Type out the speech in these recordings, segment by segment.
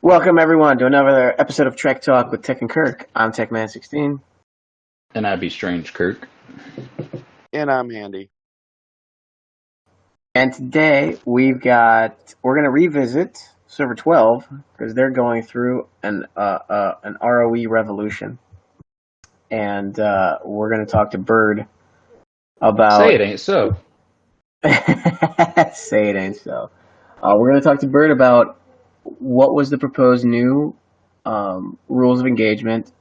Welcome everyone to another episode of Trek Talk with Tech and Kirk. I'm TechMan16. And I'd be StrangeKirk. And I'm Handy. And today we're going to revisit Server 12 because they're going through an ROE revolution. And we're going to talk to Byrd about... Say it ain't so. Say it ain't so. We're going to talk to Byrd about what was the proposed new rules of engagement,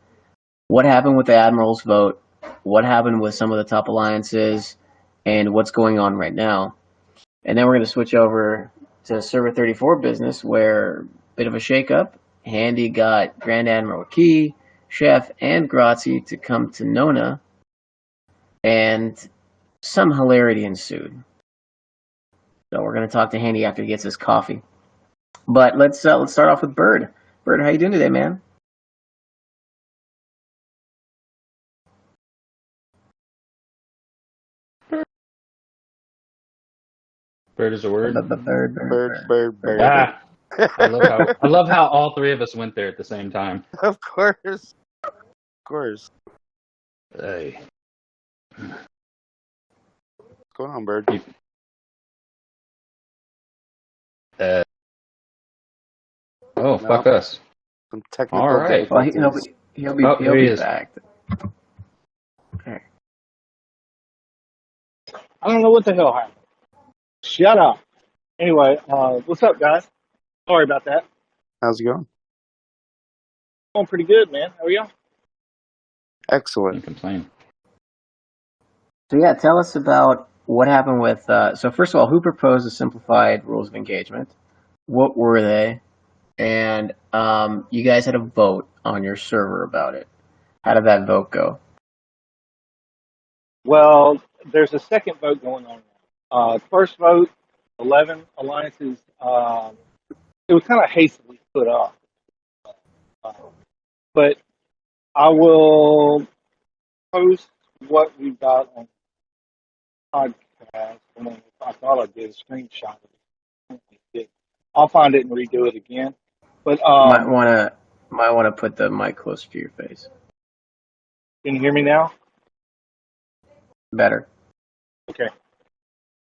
what happened with the Admiral's vote, what happened with some of the top alliances, and what's going on right now. And then we're going to switch over to Server 34 business, where a bit of a shakeup. Handy got Grand Admiral Key, Chef, and Grazi to come to NONA, and some hilarity ensued. So we're going to talk to Handy after he gets his coffee. But let's start off with Byrd. Byrd, how you doing today, man? Bird is a word. Bird. Ah, I love how all three of us went there at the same time. Of course. Hey. What's going on, Bird? Fuck us. Some technical All right. Well, difficulties. he'll be back. Okay. I don't know what the hell happened. Shut up. Anyway, what's up, guys? Sorry about that. How's it going? Going pretty good, man. How are y'all? Excellent. Can't complain. So yeah, tell us about what happened with. So first of all, who proposed the simplified rules of engagement? What were they? And you guys had a vote on your server about it. How did that vote go? Well, there's a second vote going on now. First vote, 11 alliances. It was kind of hastily put up. But I will post what we got on podcast. I thought I did a screenshot of it. I'll find it and redo it again. But Might wanna put the mic closer to your face. Can you hear me now? Better. Okay.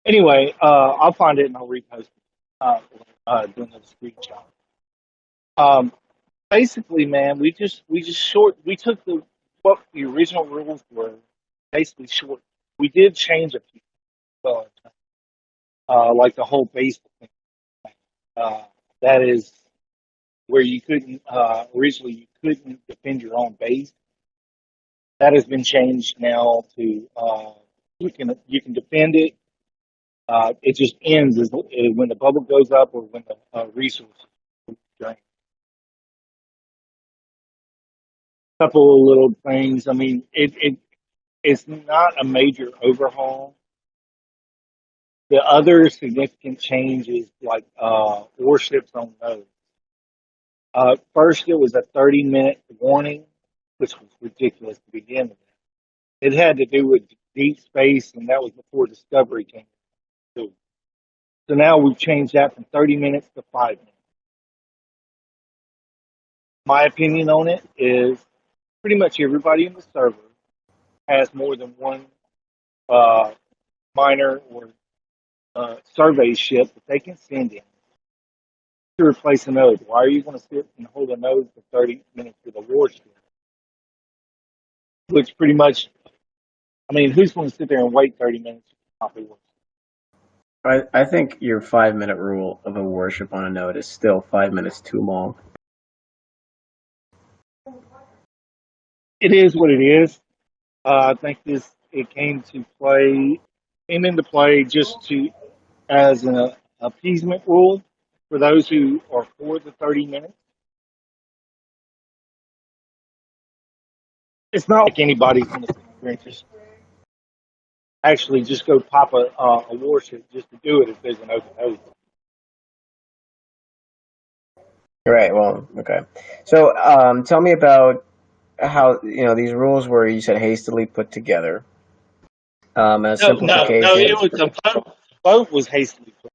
Anyway, I'll find it and I'll repost it. Doing a screenshot. Basically, man, we took what the original rules were, basically short. We did change a few, like the whole base thing. That is where you couldn't originally you couldn't defend your own base. That has been changed now to you can defend it. It just ends when the bubble goes up or when the resources drain. Couple of little things. I mean, it's not a major overhaul. The other significant change is like warships on nodes. First, it was a 30-minute warning, which was ridiculous to begin with. It had to do with deep space, and that was before Discovery came. So now we've changed that from 30 minutes to 5 minutes. My opinion on it is pretty much everybody in the server has more than one miner or survey ship that they can send in to replace a node. Why are you going to sit and hold a node for 30 minutes with a warship? Which pretty much, I mean, who's going to sit there and wait 30 minutes to copy warship? I think your 5-minute rule of a warship on a node is still 5 minutes too long. It is what it is. I think it came into play just as an appeasement rule for those who are for the 30 minutes. It's not like anybody's going to sit there and just actually just go pop a warship just to do it if there's an open node. Right. Well, okay. So tell me about how these rules were, you said, hastily put together. No, it was a vote was hastily put.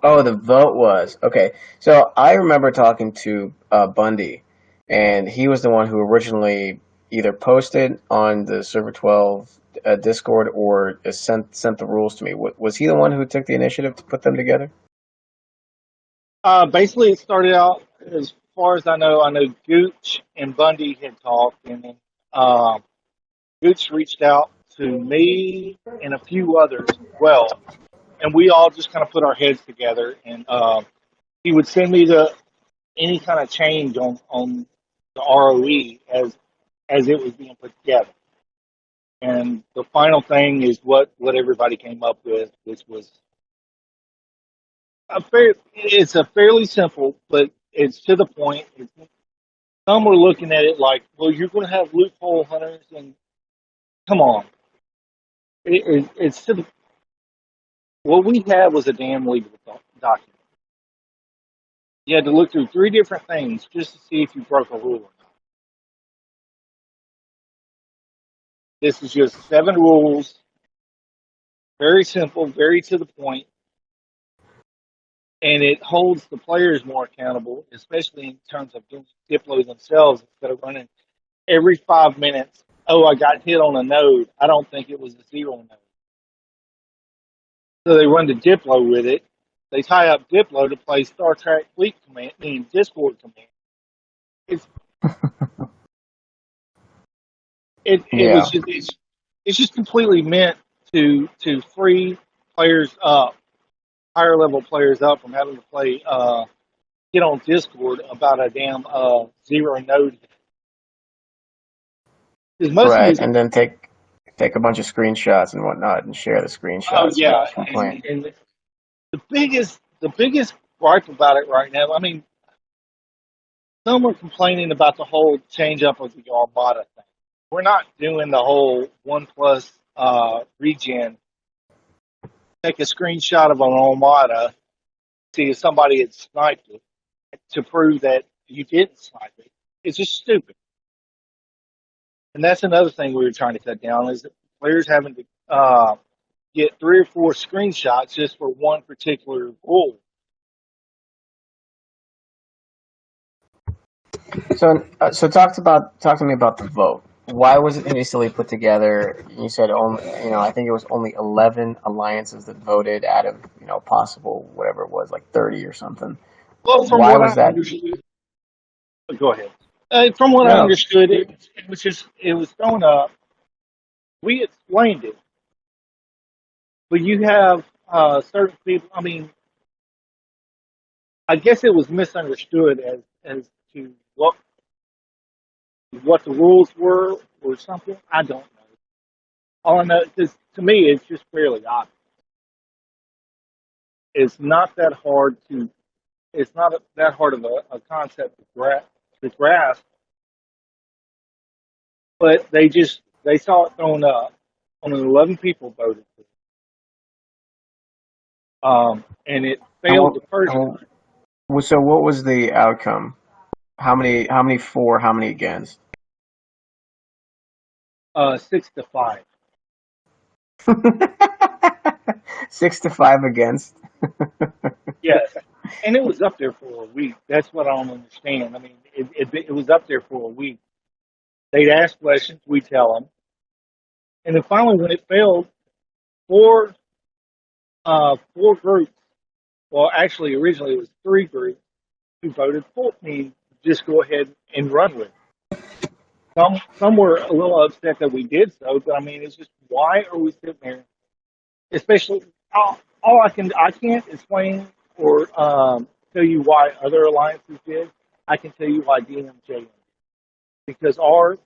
Oh, the vote was okay. So I remember talking to Bundy, and he was the one who originally either posted on the Server 12 Discord or sent the rules to me. Was he the one who took the initiative to put them together? Basically, it started out, as far as I know Gooch and Bundy had talked, and then Gooch reached out to me and a few others as well, and we all just kind of put our heads together, and he would send me any kind of change on the ROE as it was being put together. And the final thing is what everybody came up with, which was it's a fairly simple, but it's to the point. Some were looking at it like, well, you're going to have loophole hunters, and come on. It's to the, what we had was a damn legal document. You had to look through 3 different things just to see if you broke a rule or not. This is just 7 rules, very simple, very to the point, and it holds the players more accountable, especially in terms of doing Diplo themselves instead of running every 5 minutes. Oh, I got hit on a node. I don't think it was a 0 node. So they run the Diplo with it. They tie up Diplo to play Star Trek Fleet Command, meaning Discord Command. It was just it's just completely meant to free players up, higher level players up from having to play get on Discord about a damn 0 node. Because most of Right, these, and then take a bunch of screenshots and whatnot and share the screenshots. oh yeah, and complain. and the biggest gripe about it right now. I mean, some are complaining about the whole change up of the Armada thing. We're not doing the whole 1+ regen. Take a screenshot of an Armada, see if somebody had sniped it to prove that you didn't snipe it. It's just stupid. And that's another thing we were trying to cut down is that players having to get 3 or 4 screenshots just for one particular rule. So talk to me about the vote. Why was it hastily put together? You said only, I think it was only 11 alliances that voted out of, possible whatever it was, like 30 or something. Well, from Why what was I that? understood, go ahead. From what I No. understood, it was thrown up. We explained it, but you have certain people. I mean, I guess it was misunderstood as to what the rules were or something. I don't know. All I know is to me, it's just fairly obvious. It's not that hard to. It's not that hard of a concept to grasp, but they saw it thrown up. Only 11 people voted for it, and it And failed the first time. so what was the outcome? How many for? How many against? 6-5. 6-5 against. Yes, and it was up there for a week. That's what I don't understand. I mean, it was up there for a week. They'd ask questions, we tell them, and then finally, when it failed, four groups. Well, actually, originally it was 3 groups who voted for me. Just go ahead and run with it. Some were a little upset that we did so, but I mean, it's just why are we sitting there? Especially all I can't explain or tell you why other alliances did. I can tell you why DMJM, because our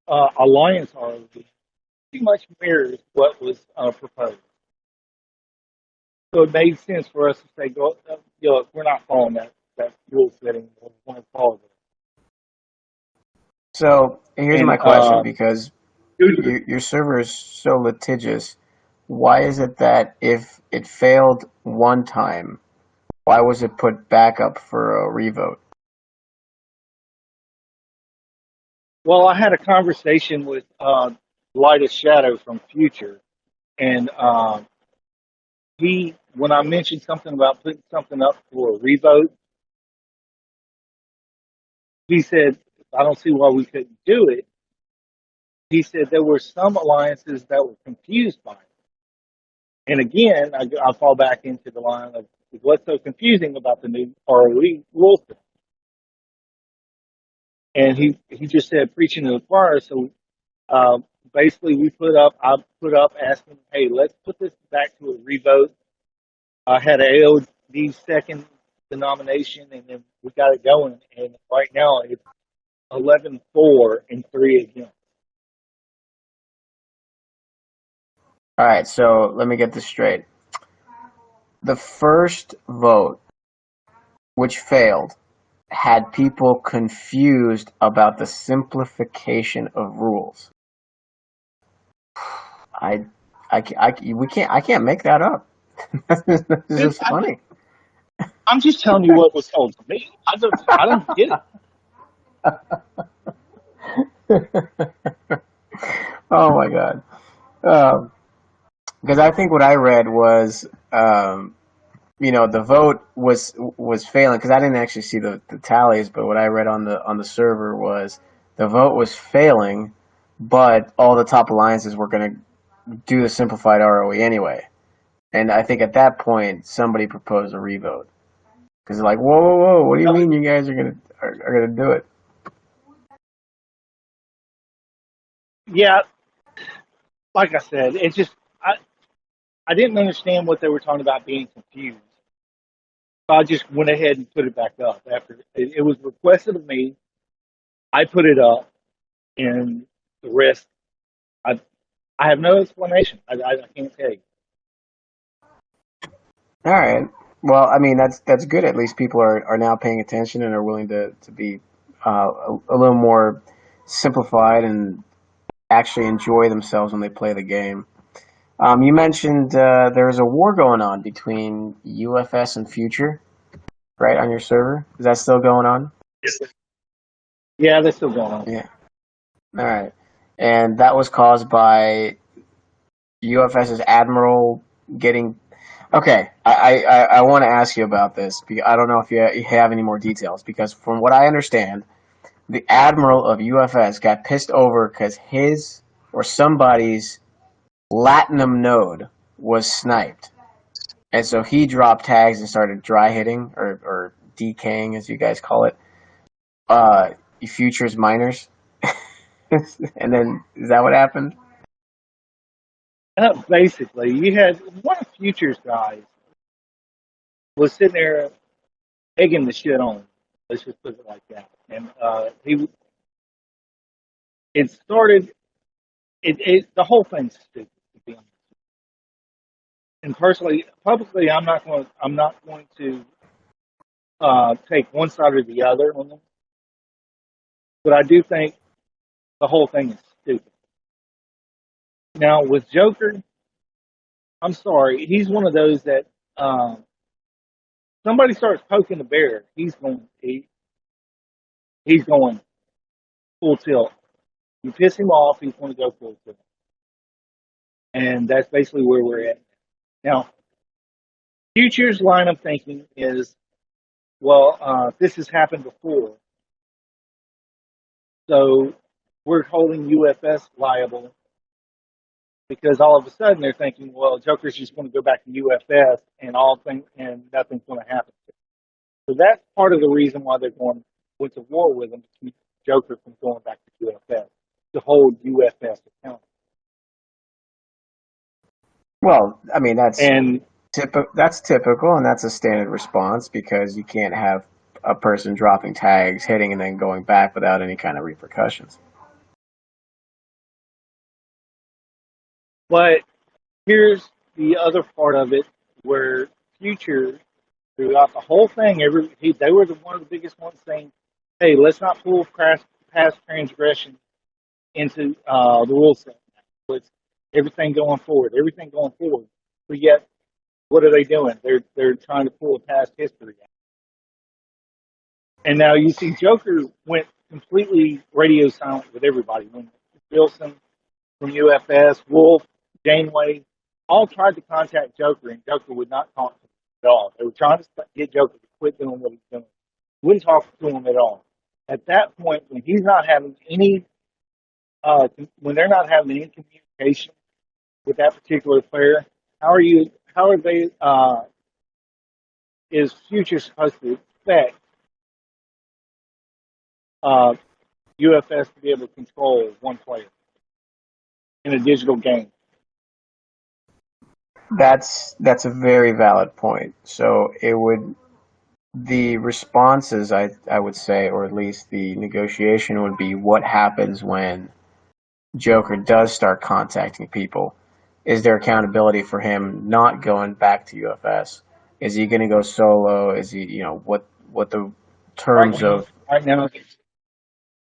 alliance ROV pretty much mirrors what was proposed. So it made sense for us to say, we're not following that rule setting. We want to follow it. So here's my question, because Dude, your server is so litigious. Why is it that if it failed one time, why was it put back up for a revote? well, I had a conversation with Light of Shadow from Future, and when I mentioned something about putting something up for a revote, he said, I don't see why we couldn't do it. He said there were some alliances that were confused by it. And again, I fall back into the line of what's so confusing about the new ROE rules. And he just said preaching to the choir. So basically, I put up asking, hey, let's put this back to a revote. I had an AOD second the nomination, and then we got it going. And right now, it's 11-4 and 3 against. All right, so let me get this straight. The first vote, which failed, had people confused about the simplification of rules. I can't make that up. This is just funny. I'm just telling you what was told to me. I don't get it. Oh my God. Because I think what I read was, the vote was failing. Because I didn't actually see the tallies, but what I read on the server was the vote was failing, but all the top alliances were going to do the simplified ROE anyway. And I think at that point somebody proposed a revote because they're like, whoa, what do you mean you guys are gonna do it? Yeah, like I said, it's just I didn't understand what they were talking about being confused. So I just went ahead and put it back up after it was requested of me. I put it up, and the rest, I have no explanation. I can't tell you. All right. Well, I mean that's good. At least people are now paying attention and are willing to be a little more simplified and actually enjoy themselves when they play the game. You mentioned there's a war going on between UFS and Future, right, on your server. Is that still going on? Yeah, that's still going on. Yeah. All right. And that was caused by UFS's Admiral getting... Okay, I want to ask you about this. I don't know if you have any more details, because from what I understand, the Admiral of UFS got pissed over because his or somebody's Latinum node was sniped. And so he dropped tags and started dry hitting, or decaying, as you guys call it, Future's miners. And then, is that what happened? Basically, you had one of Future's guys was sitting there egging the shit on. Let's just put it like that. And it started. The whole thing's stupid, to be honest. And personally, publicly, I'm not going to take one side or the other on them. But I do think the whole thing is stupid. Now with Joker, I'm sorry, he's one of those that somebody starts poking the bear, he's going full tilt. You piss him off, he's going to go full tilt. And that's basically where we're at now. Future's line of thinking is, well, this has happened before, so we're holding UFS liable because all of a sudden they're thinking, well, Joker's just going to go back to UFS and nothing's going to happen. So that's part of the reason why they're went to war with him, to keep Joker from going back to UFS, to hold UFS accountable. Well, I mean that's typical, and that's a standard response, because you can't have a person dropping tags, hitting, and then going back without any kind of repercussions. But here's the other part of it, where Future, throughout the whole thing, they were one of the biggest ones saying, hey, let's not pull past transgression into the rule set. It's everything going forward. But yet, what are they doing? They're trying to pull a past history out. And now you see Joker went completely radio silent with everybody. When Wilson from UFS, Wolf, Janeway, all tried to contact Joker, and Joker would not talk to them at all. They were trying to get Joker to quit doing what he's doing. Wouldn't talk to him at all. At that point, when he's not having any, when they're not having any communication with that particular player, how are they, is Future supposed to expect UFS to be able to control one player in a digital game? That's a very valid point. So the responses, I would say, or at least the negotiation would be what happens when Joker does start contacting people. Is there accountability for him not going back to UFS? Is he going to go solo? Is he, what the terms of... Right now,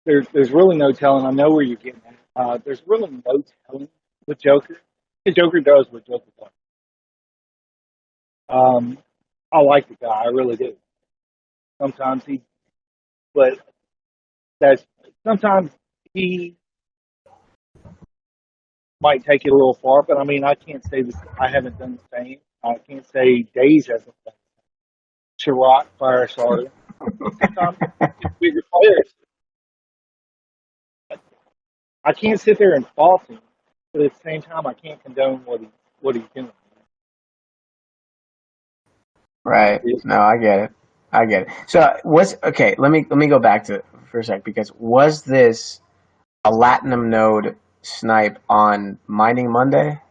there's really no telling. I know where you're getting at. There's really no telling with Joker. The Joker does what Joker does. I like the guy, I really do. Sometimes sometimes he might take it a little far, but I mean, I can't say this. I haven't done the same. I can't say Days hasn't done it. Chirac, Firestarter. Sometimes it's bigger players. I can't sit there and fault him, but at the same time, I can't condone what he's doing. Right. No, I get it. So okay, let me go back to it for a sec, because was this a Latinum node snipe on Mining Monday,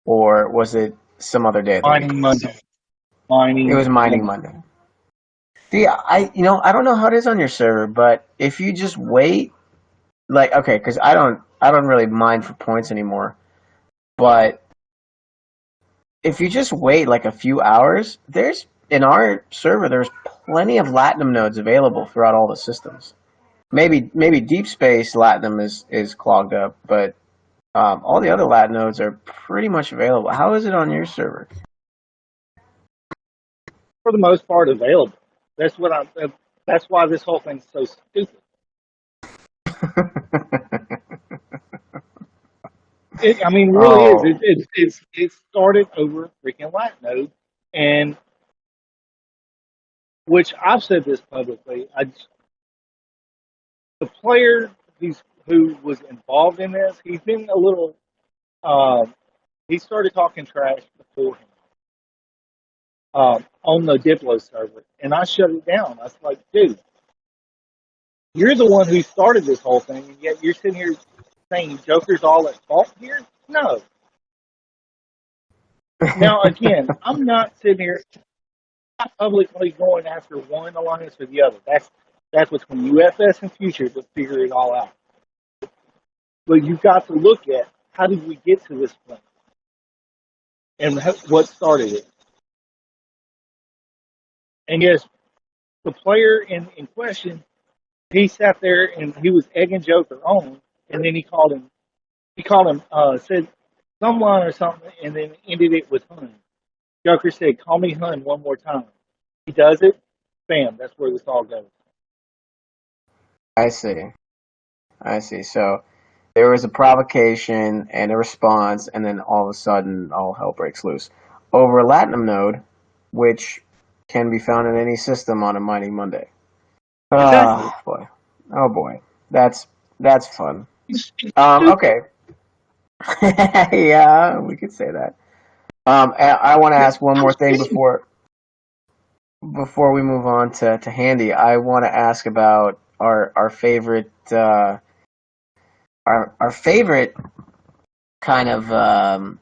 or was it some other day? Mining Monday. It was Mining Monday. Yeah, I don't know how it is on your server, but if you just wait, like, okay, because I don't really mind for points anymore, but if you just wait like a few hours, in our server, there's plenty of Latinum nodes available throughout all the systems. Maybe Deep Space Latinum is clogged up, but all the other Latin nodes are pretty much available. How is it on your server? For the most part, available. That's why this whole thing's so stupid. Really is. It started over freaking Latin node, and which I've said this publicly. The player who was involved in this, he's been a little. He started talking trash before him on the Diplo server, and I shut it down. I was like, dude, you're the one who started this whole thing, and yet you're sitting here saying Joker's all at fault here? No. Now, again, I'm not sitting here publicly going after one alliance or the other. That's between UFS and Future to figure it all out. But you've got to look at how did we get to this point and what started it. And yes, the player in question, he sat there and he was egging Joker on, and then he called him, said some line or something, and then ended it with Hun. Joker said, call me Hun one more time. He does it, bam, that's where this all goes. I see. So there was a provocation and a response, and then all of a sudden, all hell breaks loose over a Latinum node, which can be found in any system on a Mining Monday. Exactly. Oh boy, that's fun. Okay. Yeah, we could say that. I want to ask one more thing before we move on to Handy. I want to ask about our favorite our favorite kind of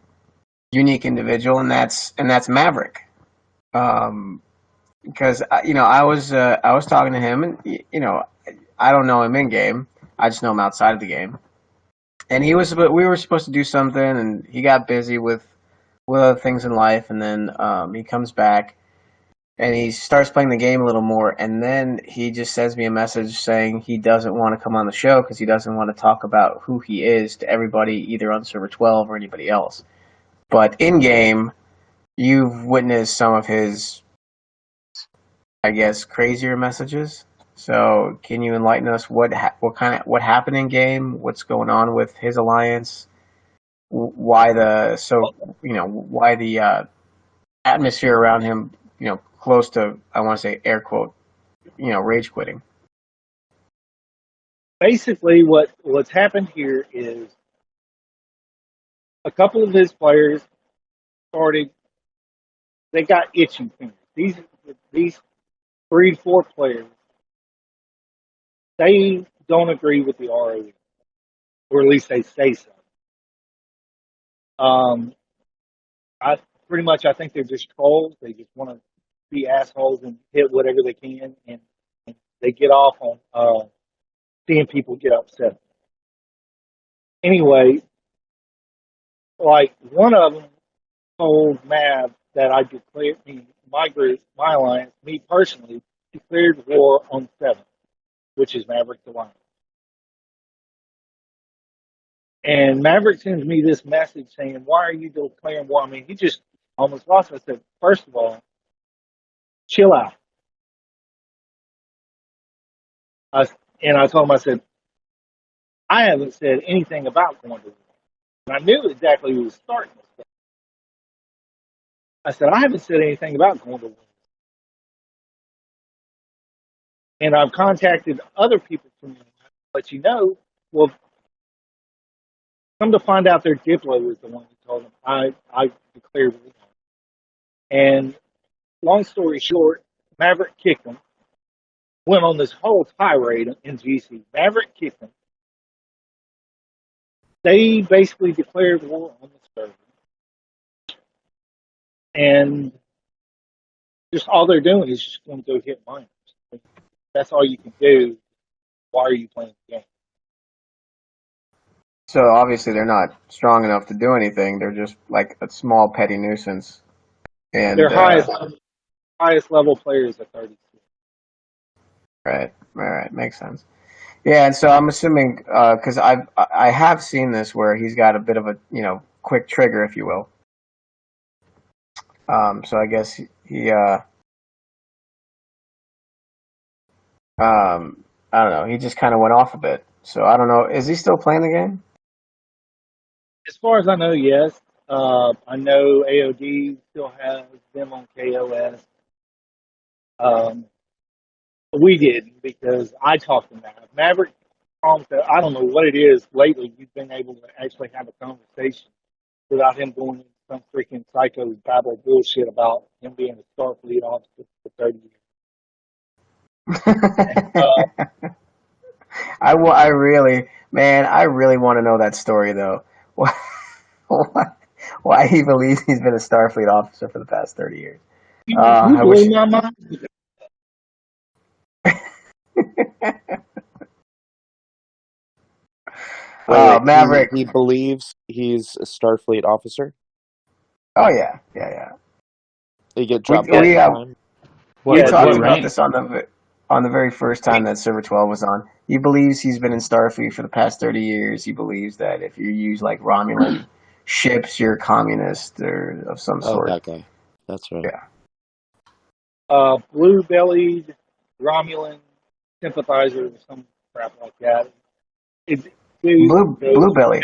unique individual, and that's Maverick. Because I was talking to him, and I don't know him in game. I just know him outside of the game. And we were supposed to do something, and he got busy with other things in life, and then he comes back, and he starts playing the game a little more, and then he just sends me a message saying he doesn't want to come on the show because he doesn't want to talk about who he is to everybody, either on server 12 or anybody else. But in game, you've witnessed some of his, I guess, crazier messages. So, can you enlighten us what happened in game? What's going on with his alliance? why the atmosphere around him, close to, I want to say air quote, rage quitting. Basically, what's happened here is a couple of his players started. They got itching fingers. These 3 to 4 players, they don't agree with the ROE, or at least they say so. I I think they're just trolls. They just want to be assholes and hit whatever they can, and they get off on seeing people get upset. Anyway, like one of them told Mav that I declared my group, my alliance, me personally, declared war on 7, which is Maverick's alliance. And Maverick sends me this message saying, "Why are you declaring war?" I mean, he just almost lost. I said, first of all, chill out. And I told him, I said, I haven't said anything about going to war. And I knew exactly who was starting this. I said, I haven't said anything about going to war. And I've contacted other people from you, let you know. Well, come to find out their Diplo was the one who told them I declared war. And long story short, Maverick kicked him. Went on this whole tirade in GC. Maverick kicked him. They basically declared war on the server. And just all they're doing is just going to go hit miners. That's all you can do. Why are you playing the game? So obviously they're not strong enough to do anything. They're just like a small petty nuisance. And their highest level players are 32. Right. Makes sense. Yeah, and so I'm assuming because I have seen this where he's got a bit of a quick trigger, if you will. So I guess he I don't know. He just kind of went off a bit. So I don't know. Is he still playing the game? As far as I know, yes. I know AOD still has them on KOS. We didn't because I talked to Maverick. Maverick, I don't know what it is lately. You've been able to actually have a conversation without him going into some freaking psycho babble bullshit about him being a Starfleet officer for 30 years. I really want to know that story though. Why he believes he's been a Starfleet officer for the past 30 years. You blew my mind. Wait, Maverick. He believes he's a Starfleet officer? Oh yeah. He get dropped all the time? We talked about this on the very first time that Server 12 was on. He believes he's been in Starfleet for the past 30 years. He believes that if you use like Romulan ships, you're a communist or of some sort. Oh, that guy. That's right. Yeah. Blue-bellied Romulan sympathizer or some crap like that. Blue belly.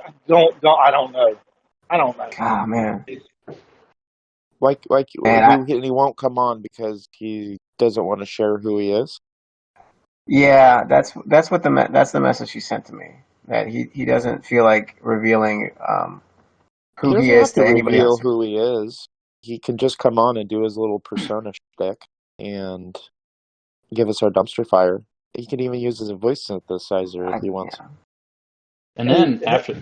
I don't know. Oh man. He won't come on because he doesn't want to share who he is. Yeah, that's the message he sent to me. That he doesn't feel like revealing who he is to anybody else. Who he is. He can just come on and do his little persona shtick and give us our dumpster fire. He can even use his voice synthesizer if he wants. Yeah. And then after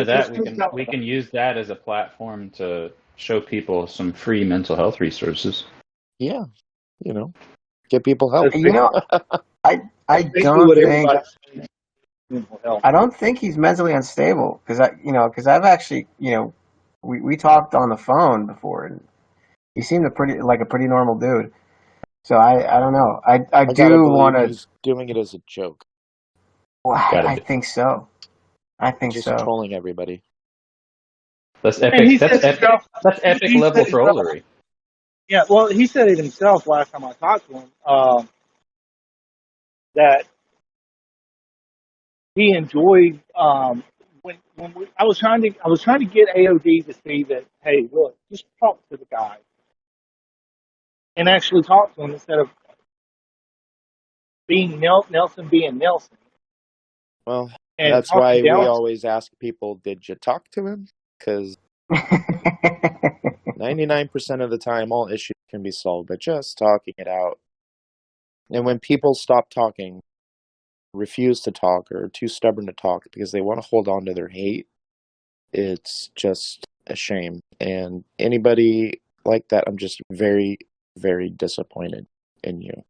that, we can use that as a platform to show people some free mental health resources. Yeah, get people help. I don't think he's mentally unstable because I've actually we talked on the phone before and he seemed a pretty normal dude. So I don't know. I do want to. He's doing it as a joke. Well, I think so. Just trolling everybody. That's epic. That's epic level trollery. Yeah, well, he said it himself last time I talked to him. That he enjoyed I was trying to get AOD to see that, hey, look, just talk to the guy and actually talk to him instead of being Nelson being Nelson Well, and that's talking why we down. always ask people, did you talk to him? Because 99% of the time, all issues can be solved by just talking it out. And when people stop talking, refuse to talk, or are too stubborn to talk because they want to hold on to their hate, it's just a shame. And anybody like that, I'm just very, very disappointed in you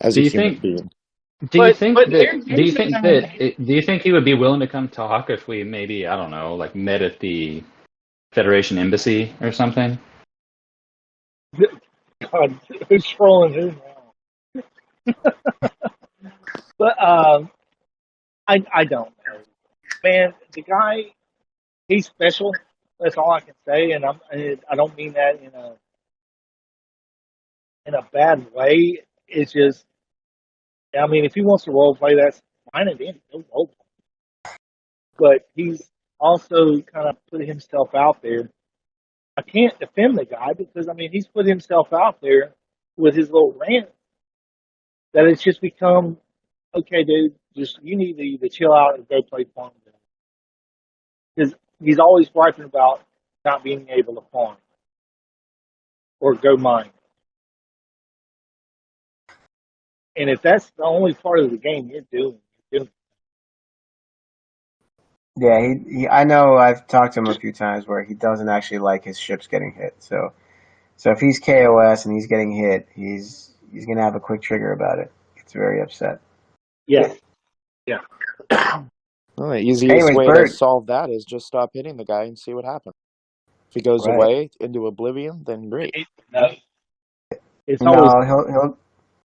as Do a you human think? being. Do you think that? Do you Here's the think thing. that? Do you think he would be willing to come talk if we maybe, I don't know, like met at the Federation embassy or something? God, who's trolling who now? But I don't know, man. The guy, he's special. That's all I can say, and I don't mean that in a bad way. It's just, I mean, if he wants to role play, that's fine and dandy. No role play. But he's also kind of put himself out there. I can't defend the guy because I mean he's put himself out there with his little rant that it's just become okay, dude. Just you need to either chill out and go play farm because he's always griping about not being able to farm or go mine. And if that's the only part of the game you're doing. Yeah, I know I've talked to him a few times where he doesn't actually like his ships getting hit. So if he's KOS and he's getting hit, he's gonna have a quick trigger about it. He's very upset. Yeah, yeah. Well, the easiest Anyways, way to Byrd. solve that is just stop hitting the guy and see what happens. If he goes Right. away into oblivion, then great. No, it's No, always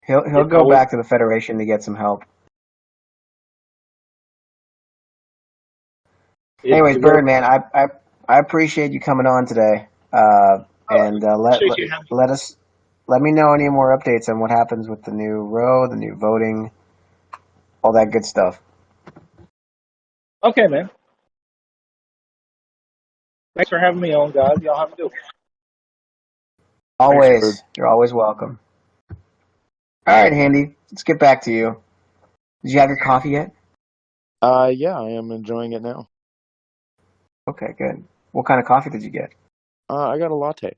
he'll it's go always back to the Federation to get some help. Anyways, it will. Bird, man, I appreciate you coming on today. And Appreciate you having me. let me know any more updates on what happens with the new row, the new voting, all that good stuff. Okay, man. Thanks for having me on, guys. Y'all have a good one. Always, Bird. you're always welcome. All right, Handy, let's get back to you. Did you have your coffee yet? Yeah, I am enjoying it now. Okay, good. What kind of coffee did you get? I got a latte.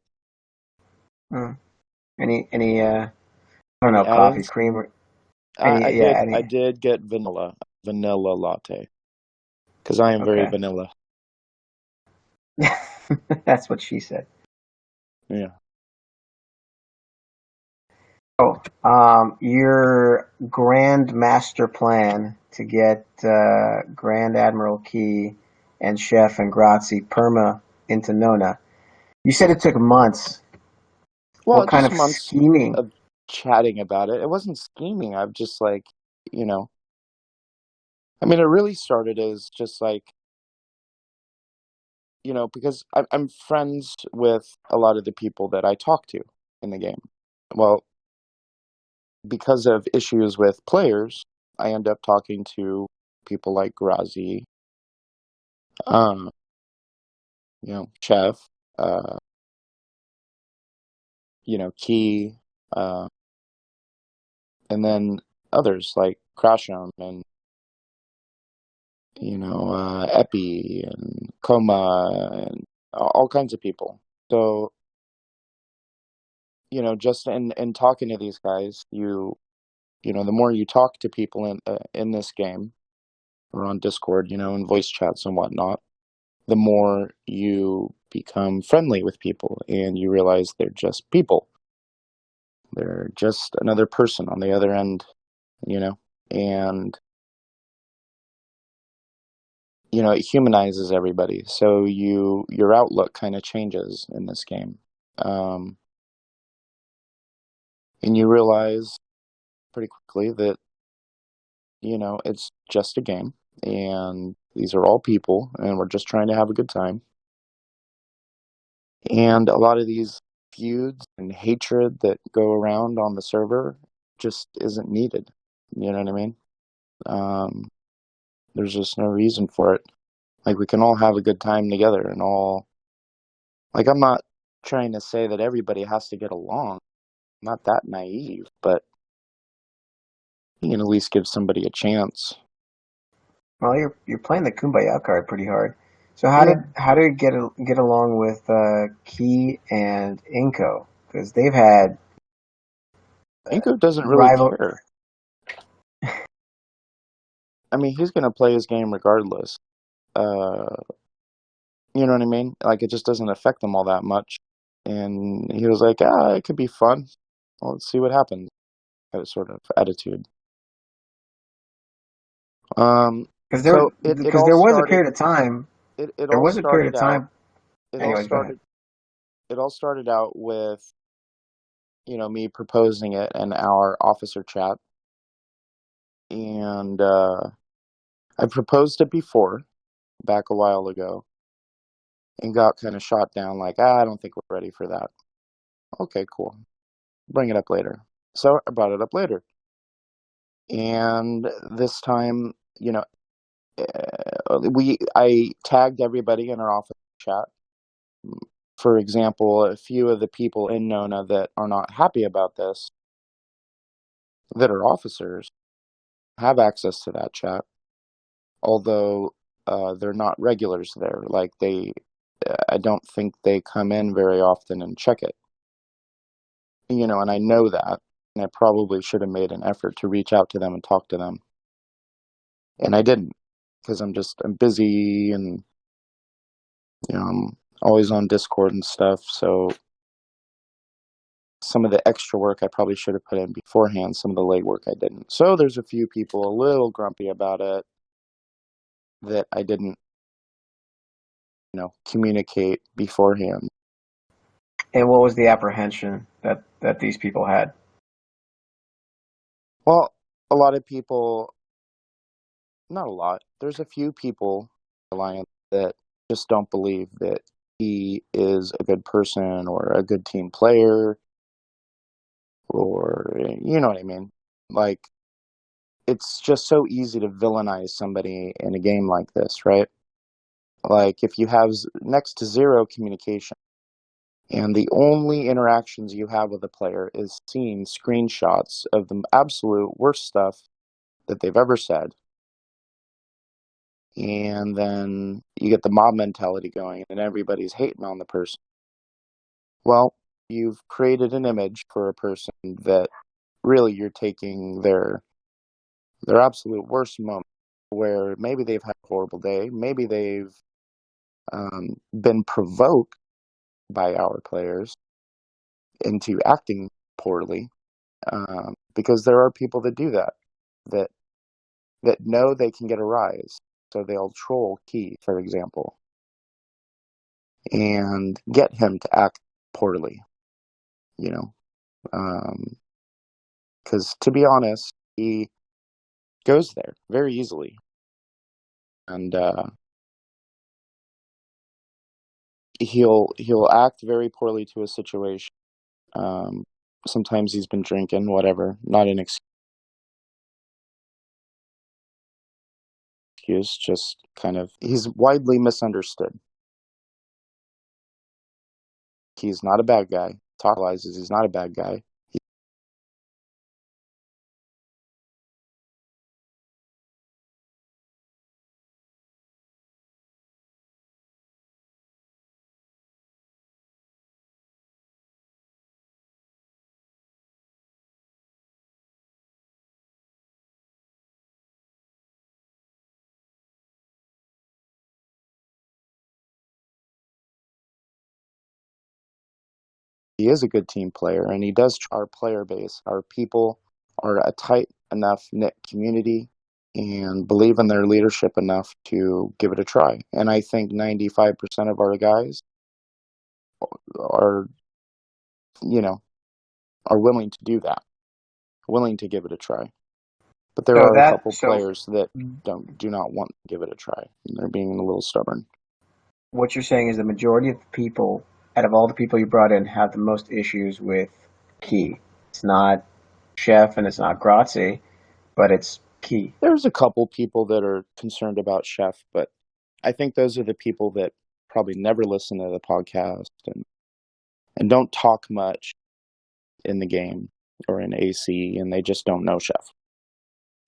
Any I don't know, Any coffee, add-ins? cream, or I did get vanilla latte, because I am very Okay. vanilla. That's what she said. Yeah. Your grand master plan to get Grand Admiral Key and Chef and Grazi perma into Nona. You said it took months. Well, What kind just of months scheming? of chatting about it. It wasn't scheming. I'm just like, you know, I mean, it really started as just like, because I'm friends with a lot of the people that I talk to in the game. Well, because of issues with players, I end up talking to people like Grazi, um, Chef, Key, and then others like Krasham and Epi and Coma and all kinds of people. So, just in talking to these guys, the more you talk to people in this game or on Discord, in voice chats and whatnot, the more you become friendly with people and you realize they're just people. They're just another person on the other end, and it humanizes everybody. So your outlook kind of changes in this game. And you realize pretty quickly that, it's just a game and these are all people and we're just trying to have a good time. And a lot of these feuds and hatred that go around on the server just isn't needed. You know what I mean? There's just no reason for it. Like, we can all have a good time together and all. Like, I'm not trying to say that everybody has to get along. I'm not that naive, but you can at least give somebody a chance. Well, you're playing the Kumbaya card pretty hard. So how did you get along with Key and Inko? Because they've had Inko doesn't really rival. care. I mean, he's going to play his game regardless. You know what I mean? Like, it just doesn't affect him all that much. And he was like, it could be fun. Well, let's see what happens. That sort of attitude. Because there was a period of time. It There all was a period started of time. out. Anyways, go ahead. It all started out with, me proposing it in our officer chat. And I proposed it before, back a while ago, and got kind of shot down like, I don't think we're ready for that. Okay, cool. Bring it up later. So I brought it up later. And this time, I tagged everybody in our office chat. For example, a few of the people in NONA that are not happy about this, that are officers, have access to that chat. Although they're not regulars there. Like, I don't think they come in very often and check it. And I know that. And I probably should have made an effort to reach out to them and talk to them. And I didn't, because I'm busy, and I'm always on Discord and stuff. So some of the extra work I probably should have put in beforehand. Some of the late work I didn't. So there's a few people a little grumpy about it that I didn't, communicate beforehand. And what was the apprehension that these people had? Well, a lot of people, not a lot, there's a few people in Alliance that just don't believe that he is a good person or a good team player, or, you know what I mean? Like, it's just so easy to villainize somebody in a game like this, right? Like, if you have next to zero communication, and the only interactions you have with a player is seeing screenshots of the absolute worst stuff that they've ever said, and then you get the mob mentality going and everybody's hating on the person. Well, you've created an image for a person that really you're taking their absolute worst moment, where maybe they've had a horrible day, maybe they've been provoked by our players into acting poorly, because there are people that do that know they can get a rise, so they'll troll Key, for example, and get him to act poorly, because to be honest, he goes there very easily, and he'll act very poorly to a situation. Sometimes he's been drinking, whatever, not an excuse, just kind of, he's widely misunderstood. He's not a bad guy. Realizes he's not a bad guy. He is a good team player, and he does. Our player base, our people, are a tight enough knit community and believe in their leadership enough to give it a try. And I think 95% of our guys are, are willing to do that, willing to give it a try. But there are a couple players that do not want to give it a try, and they're being a little stubborn. What you're saying is the majority of the people, out of all the people you brought in, have the most issues with Key. It's not Chef and it's not Grazi, but it's Key. There's a couple people that are concerned about Chef, but I think those are the people that probably never listen to the podcast and don't talk much in the game or in AC, and they just don't know Chef.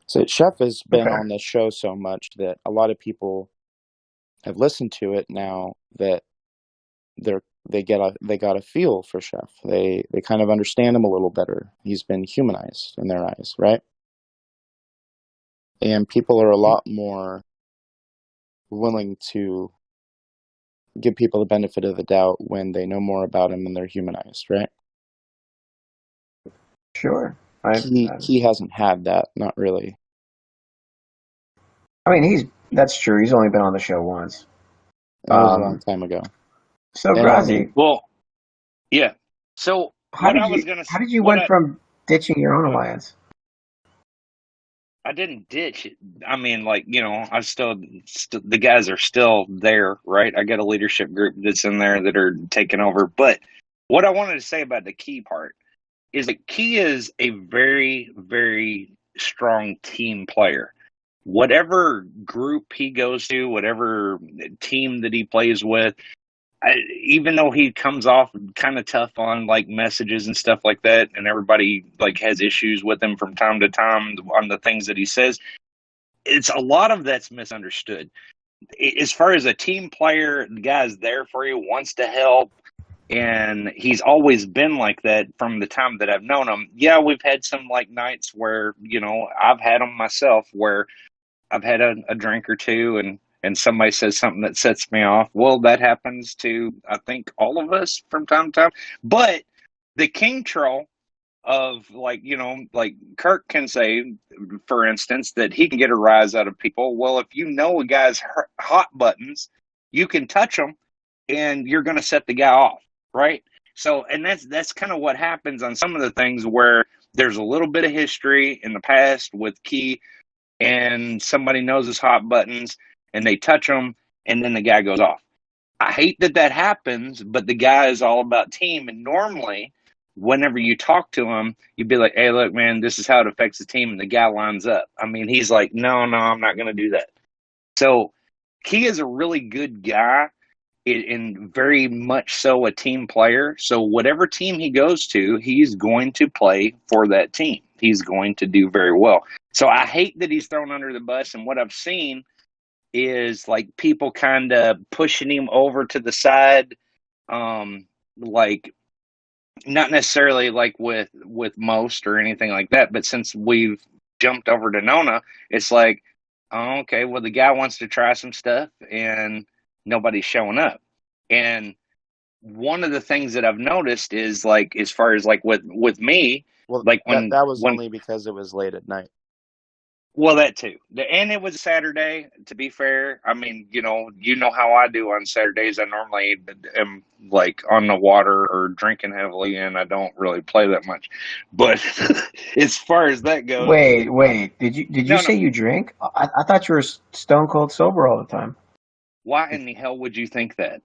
So Chef has been on the show so much that a lot of people have listened to it now that they got a feel for Chef. They kind of understand him a little better. He's been humanized in their eyes, right? And people are a lot more willing to give people the benefit of the doubt when they know more about him and they're humanized, right? Sure. He hasn't had that, not really. I mean, that's true. He's only been on the show once. That was a long time ago. So, Grazi, well, yeah. So how did you went from ditching your own alliance? I didn't ditch it. I mean, like, you know, I still the guys are still there, right? I got a leadership group that's in there that are taking over. But what I wanted to say about the Key part is that Key is a very, very strong team player. Whatever group he goes to, whatever team that he plays with, even though he comes off kind of tough on like messages and stuff like that, and everybody like has issues with him from time to time on the things that he says, it's a lot of that's misunderstood. As far as a team player, the guy's there for you, wants to help, and he's always been like that from the time that I've known him. Yeah, we've had some like nights where, you know, I've had them myself where I've had a drink or two and somebody says something that sets me off. Well, that happens to, I think, all of us from time to time. But the king troll of, like, you know, like Kirk can say, for instance, that he can get a rise out of people. Well, if you know a guy's hot buttons, you can touch them and you're going to set the guy off, right? So, and that's kind of what happens on some of the things where there's a little bit of history in the past with Key and somebody knows his hot buttons and they touch them and then the guy goes off. I hate that happens, but the guy is all about team. And normally, whenever you talk to him, you'd be like, hey, look, man, this is how it affects the team. And the guy lines up. I mean, he's like, no, I'm not going to do that. So Key is a really good guy and very much so a team player. So whatever team he goes to, he's going to play for that team. He's going to do very well. So I hate that he's thrown under the bus. And what I've seen is like people kind of pushing him over to the side, like not necessarily like with most or anything like that. But since we've jumped over to Nona, it's like, oh, okay, well, the guy wants to try some stuff and nobody's showing up. And one of the things that I've noticed is like, as far as like with me, well, like when that was only because it was late at night. Well, that too. And it was Saturday, to be fair. I mean, you know how I do on Saturdays. I normally am like on the water or drinking heavily, and I don't really play that much. But as far as that goes. Wait. Did you say you drink? I thought you were stone cold sober all the time. Why in the hell would you think that?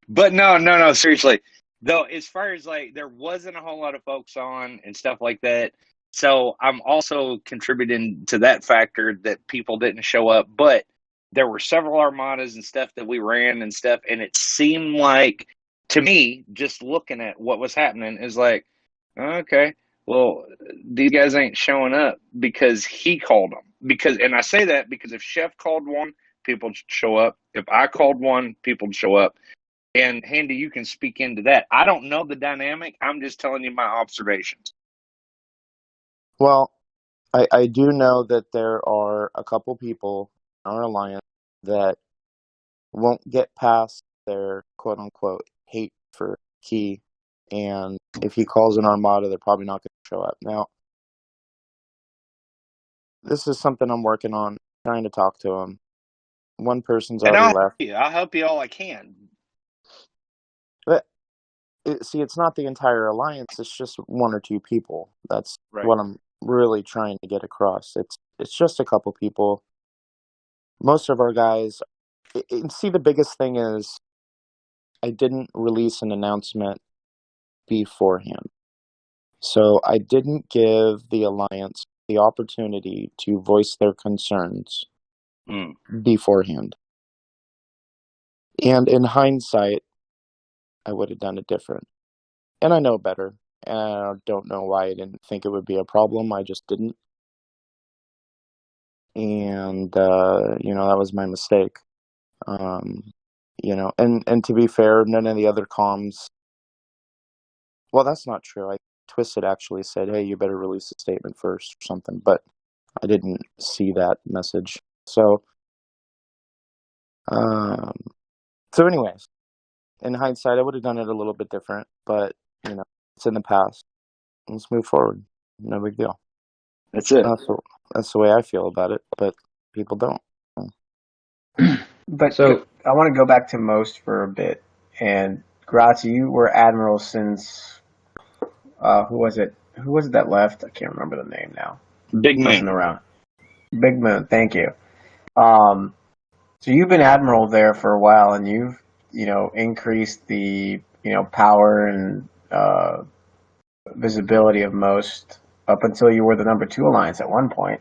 But no, seriously. Though, as far as like, there wasn't a whole lot of folks on and stuff like that. So I'm also contributing to that factor that people didn't show up. But there were several armadas and stuff that we ran and stuff. And it seemed like, to me, just looking at what was happening, is like, okay, well, these guys ain't showing up because he called them. And I say that because if Chef called one, people would show up. If I called one, people would show up. And Handy, you can speak into that. I don't know the dynamic. I'm just telling you my observations. Well, I do know that there are a couple people in our alliance that won't get past their quote-unquote hate for Key. And if he calls an armada, they're probably not going to show up. Now, this is something I'm working on, trying to talk to him. One person's already left. I'll help you all I can. But it's not the entire alliance. It's just one or two people. That's right. What I'm really trying to get across. It's just a couple people. Most of our guys. See, the biggest thing is I didn't release an announcement beforehand. So I didn't give the alliance the opportunity to voice their concerns Mm. beforehand. And in hindsight, I would have done it different. And I know better. And I don't know why I didn't think it would be a problem. I just didn't. And, that was my mistake. And to be fair, none of the other comms, well, that's not true. Twisted actually said, hey, you better release a statement first or something, but I didn't see that message. So anyways, in hindsight, I would have done it a little bit different, but, it's in the past. Let's move forward. No big deal. That's it. That's the way I feel about it, but people don't. But So- I want to go back to Most for a bit. And Grazi, you were Admiral since who was it? Who was it that left? I can't remember the name now. Big Wasn't Moon. around. Big Moon. Thank you. So you've been Admiral there for a while, and you've increased the power and visibility of Most up until you were the number 2 alliance at one point.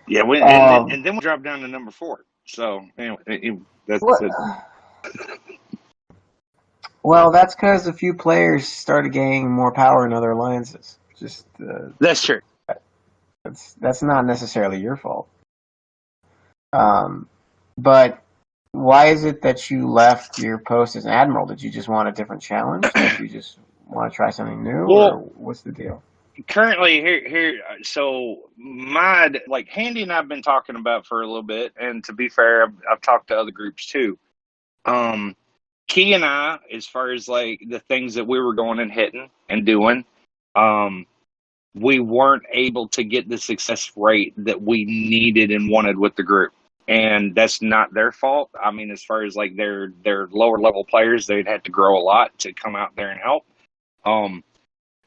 Yeah, and then we dropped down to number 4. So anyway, that's it. Well, that's because a few players started gaining more power in other alliances. Just That's true. that's not necessarily your fault. But why is it that you left your post as an admiral? Did you just want a different challenge? Did you just want to try something new, or what's the deal? Currently here, so Handy and I've been talking about for a little bit, and to be fair, I've talked to other groups too. Key and I, as far as the things that we were going and hitting and doing, we weren't able to get the success rate that we needed and wanted with the group. And that's not their fault. I mean, as far as their lower level players, they'd have to grow a lot to come out there and help.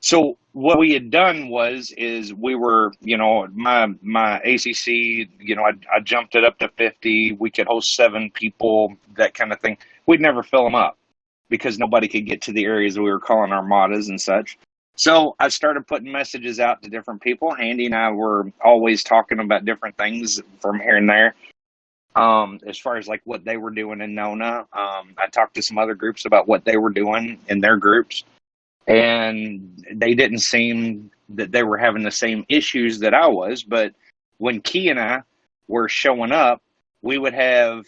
So what we had done is we were, my ACC, I jumped it up to 50. We could host 7 people, that kind of thing. We'd never fill them up because nobody could get to the areas that we were calling armadas and such. So I started putting messages out to different people. Handy and I were always talking about different things from here and there. As far as what they were doing in NONA, I talked to some other groups about what they were doing in their groups. And they didn't seem that they were having the same issues that I was. But when Key and I were showing up, we would have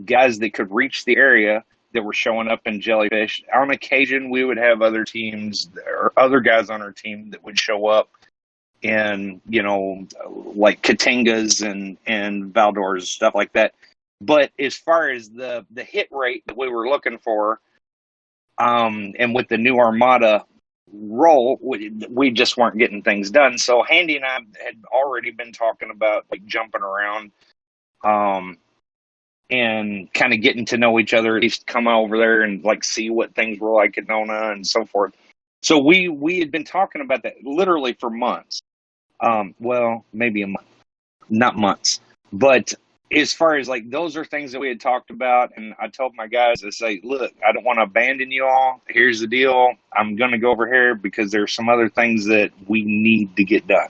guys that could reach the area that were showing up in Jellyfish. On occasion, we would have other teams or other guys on our team that would show up in, Katingas and Valdors, stuff like that. But as far as the hit rate that we were looking for, and with the new Armada role, we just weren't getting things done. So Handy and I had already been talking about jumping around, and kind of getting to know each other, at least come over there and see what things were like at NONA and so forth. So we had been talking about that literally for months. Well, maybe a month, not months, but as far as those are things that we had talked about, and I told my guys, I say, look, I don't want to abandon you all. Here's the deal. I'm going to go over here because there's some other things that we need to get done.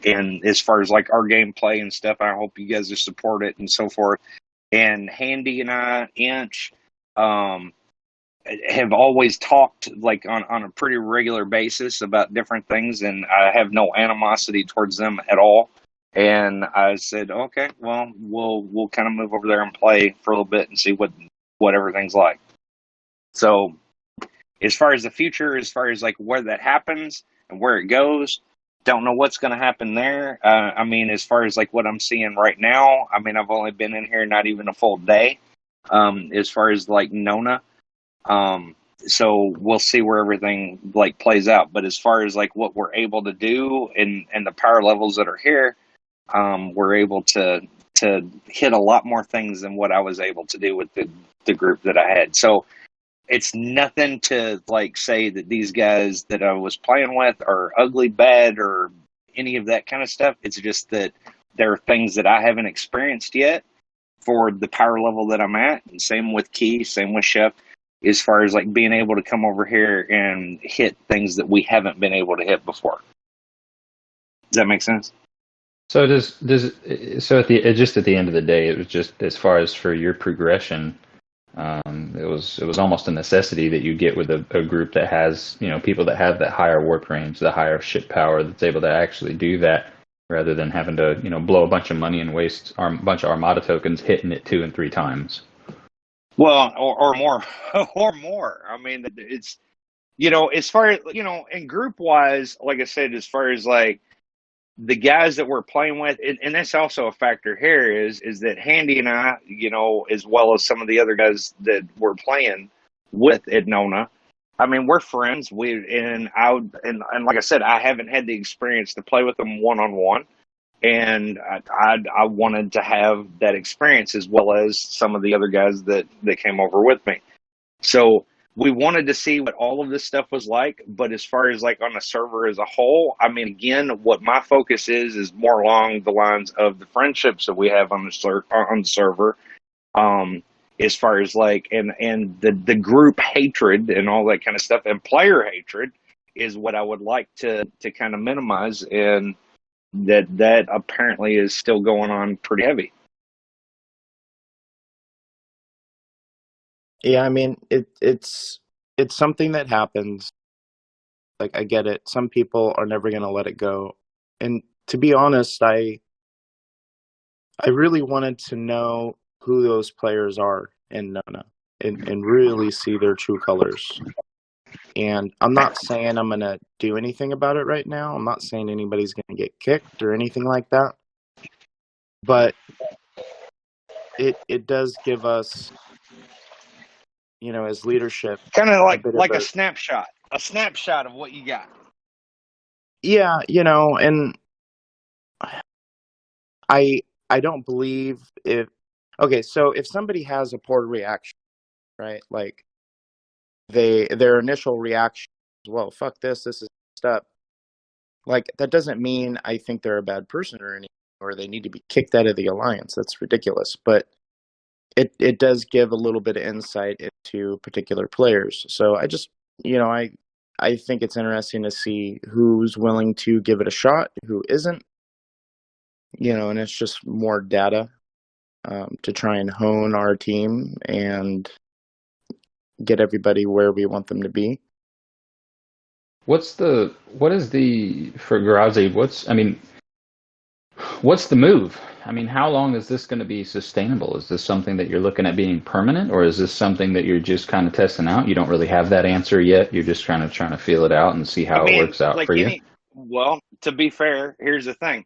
And as far as our gameplay and stuff, I hope you guys will support it and so forth. And Handy and I, Inch, have always talked on a pretty regular basis about different things, and I have no animosity towards them at all. And I said, okay, well, we'll kind of move over there and play for a little bit and see what everything's like. So as far as the future, as far as where that happens and where it goes, don't know what's going to happen there. I mean, as far as what I'm seeing right now, I mean, I've only been in here not even a full day, as far as NONA. So we'll see where everything plays out. But as far as what we're able to do and the power levels that are here, we're able to hit a lot more things than what I was able to do with the group that I had. So it's nothing to say that these guys that I was playing with are ugly, bad, or any of that kind of stuff. It's just that there are things that I haven't experienced yet for the power level that I'm at. And same with Key, same with Chef, as far as being able to come over here and hit things that we haven't been able to hit before. Does that make sense? So so at the end of the day, it was just as far as for your progression, it was almost a necessity that you get with a group that has people that have that higher warp range, the higher ship power that's able to actually do that, rather than having to blow a bunch of money and waste a bunch of Armada tokens hitting it 2 and 3 times. Well, or more, or more. I mean, it's as far as and group wise, like I said, as far as like the guys that we're playing with, and that's also a factor here is that Handy and I, as well as some of the other guys that we're playing with at NONA, I mean, we're friends. And like I said, I haven't had the experience to play with them one-on-one, and I wanted to have that experience as well as some of the other guys that came over with me. So we wanted to see what all of this stuff was like, but as far as like on the server as a whole, I mean, again, what my focus is more along the lines of the friendships that we have on the server, as far as like and the group hatred and all that kind of stuff, and player hatred is what I would like to kind of minimize, and that apparently is still going on pretty heavy. Yeah, I mean, it's something that happens. Like, I get it. Some people are never going to let it go. And to be honest, I really wanted to know who those players are in NONA and really see their true colors. And I'm not saying I'm going to do anything about it right now. I'm not saying anybody's going to get kicked or anything like that. But it does give us, as leadership, kind of like a snapshot of what you got. Yeah, and I don't believe so if somebody has a poor reaction, right? Like their initial reaction is, well, fuck this is messed up. Like, that doesn't mean I think they're a bad person or anything, or they need to be kicked out of the alliance. That's ridiculous. But it does give a little bit of insight into particular players. So I just, I think it's interesting to see who's willing to give it a shot, who isn't, and it's just more data to try and hone our team and get everybody where we want them to be. For Grazi, what's the move? I mean, how long is this going to be sustainable? Is this something that you're looking at being permanent, or is this something that you're just kind of testing out? You don't really have that answer yet. You're just trying to feel it out and see how it works out for you. Well, to be fair, here's the thing.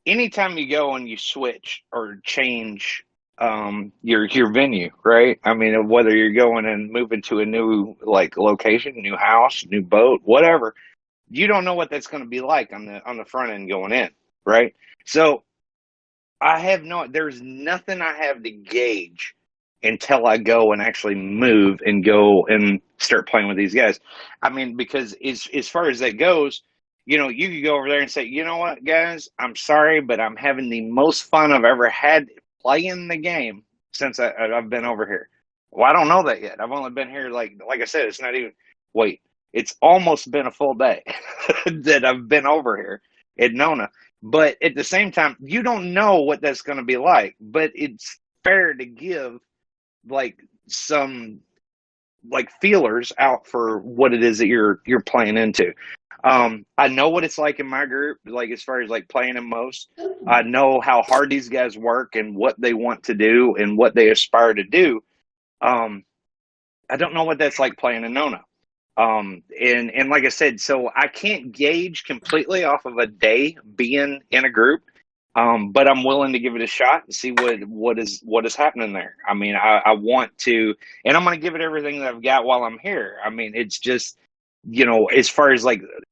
Anytime you go and you switch or change your venue, right? I mean, whether you're going and moving to a new location, new house, new boat, whatever, you don't know what that's going to be like on the front end going in, right? So there's nothing I have to gauge until I go and actually move and go and start playing with these guys. I mean, because as far as that goes, you could go over there and say, you know what, guys, I'm sorry, but I'm having the most fun I've ever had playing the game since I've been over here. Well, I don't know that yet. I've only been here, like I said, it's almost been a full day that I've been over here at NONA. But at the same time, you don't know what that's going to be like. But it's fair to give some feelers out for what it is that you're playing into. I know what it's like in my group, as far as playing in most. I know how hard these guys work and what they want to do and what they aspire to do. I don't know what that's like playing in NONA. And like I said, so I can't gauge completely off of a day being in a group. But I'm willing to give it a shot and see what is happening there. I mean, I want to, and I'm going to give it everything that I've got while I'm here. I mean, it's just, as far as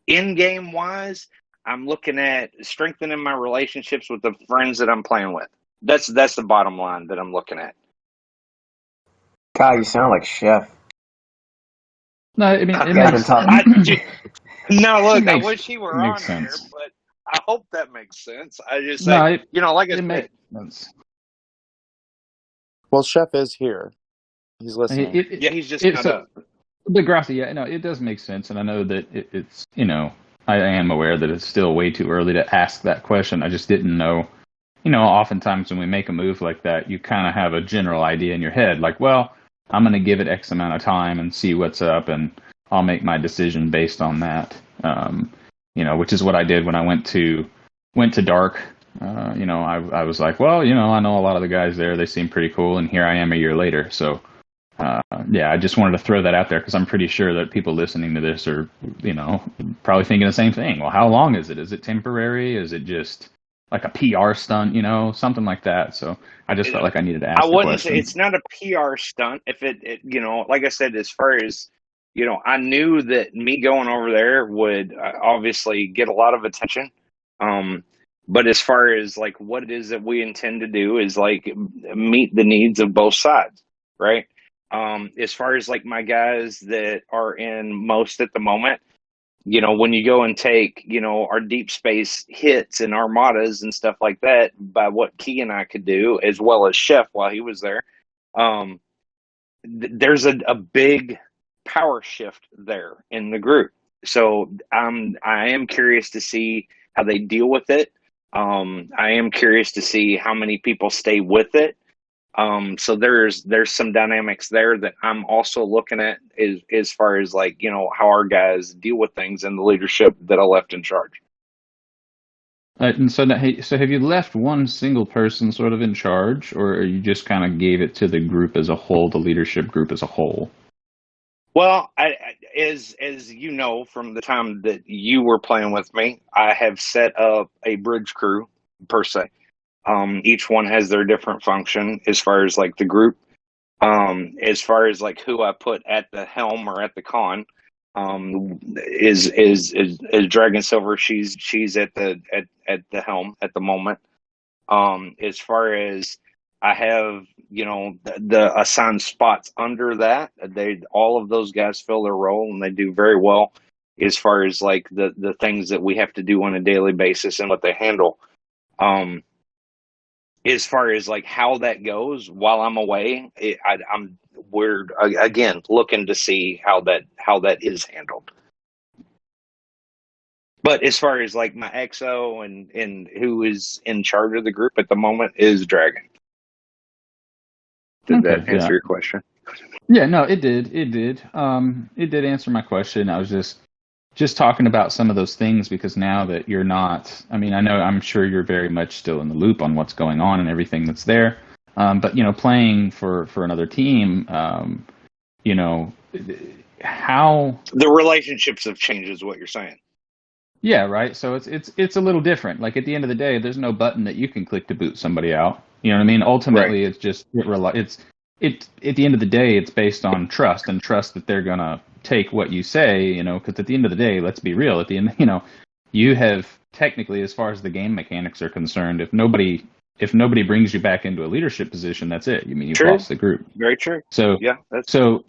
in-game wise, I'm looking at strengthening my relationships with the friends that I'm playing with. That's the bottom line that I'm looking at. God, you sound like Chef. No, I mean, I wish he were on sense. here, but I hope that makes sense. I just say, like I said. Makes sense. Well, Chef is here. He's listening. He's just not up. The Grazi, it does make sense, and I know that it's I am aware that it's still way too early to ask that question. I just didn't know. Oftentimes when we make a move like that, you kind of have a general idea in your head, like, well, I'm going to give it X amount of time and see what's up, and I'll make my decision based on that. Which is what I did when I went to Dark. I was like, well, I know a lot of the guys there. They seem pretty cool, and here I am a year later. So, I just wanted to throw that out there because I'm pretty sure that people listening to this are, probably thinking the same thing. Well, how long is it? Is it temporary? Is it just like a PR stunt, something like that? So I just felt like I needed to ask I the wouldn't say question. it's not a PR stunt. If like I said, as far as, I knew that me going over there would obviously get a lot of attention. But as far as like what it is that we intend to do is like meet the needs of both sides, right? As far as like my guys that are in most at the moment, when you go and take, our deep space hits and armadas and stuff like that, by what Key and I could do, as well as Chef while he was there, there's a big power shift there in the group. So I am curious to see how they deal with it. I am curious to see how many people stay with it. So there's some dynamics there that I'm also looking at as far as like, how our guys deal with things and the leadership that I left in charge. And so have you left one single person sort of in charge, or you just kind of gave it to the group as a whole, the leadership group as a whole? Well, as you know from the time that you were playing with me, I have set up a bridge crew per se. Each one has their different function as far as like the group. As far as like who I put at the helm or at the con, is Dragon Silver. She's at the helm at the moment. As far as I have, the assigned spots under that, all of those guys fill their role and they do very well as far as like the things that we have to do on a daily basis and what they handle. As far as like how that goes while I'm away, we're again looking to see how that is handled. But as far as like my XO and who is in charge of the group at the moment is Dragon. Did that answer your question? Yeah, no, it did. It did. It did answer my question. I was just talking about some of those things because now that you're not, I'm sure you're very much still in the loop on what's going on and everything that's there. But playing for another team, how the relationships have changed is what you're saying. Yeah, right. So it's a little different. Like at the end of the day, there's no button that you can click to boot somebody out. You know what I mean? Ultimately, Right. it's just at the end of the day, it's based on trust and trust that they're gonna take what you say. Because at the end of the day, let's be real. At the end, you have technically, as far as the game mechanics are concerned, if nobody brings you back into a leadership position, that's it. You've lost the group. Very true. So yeah, So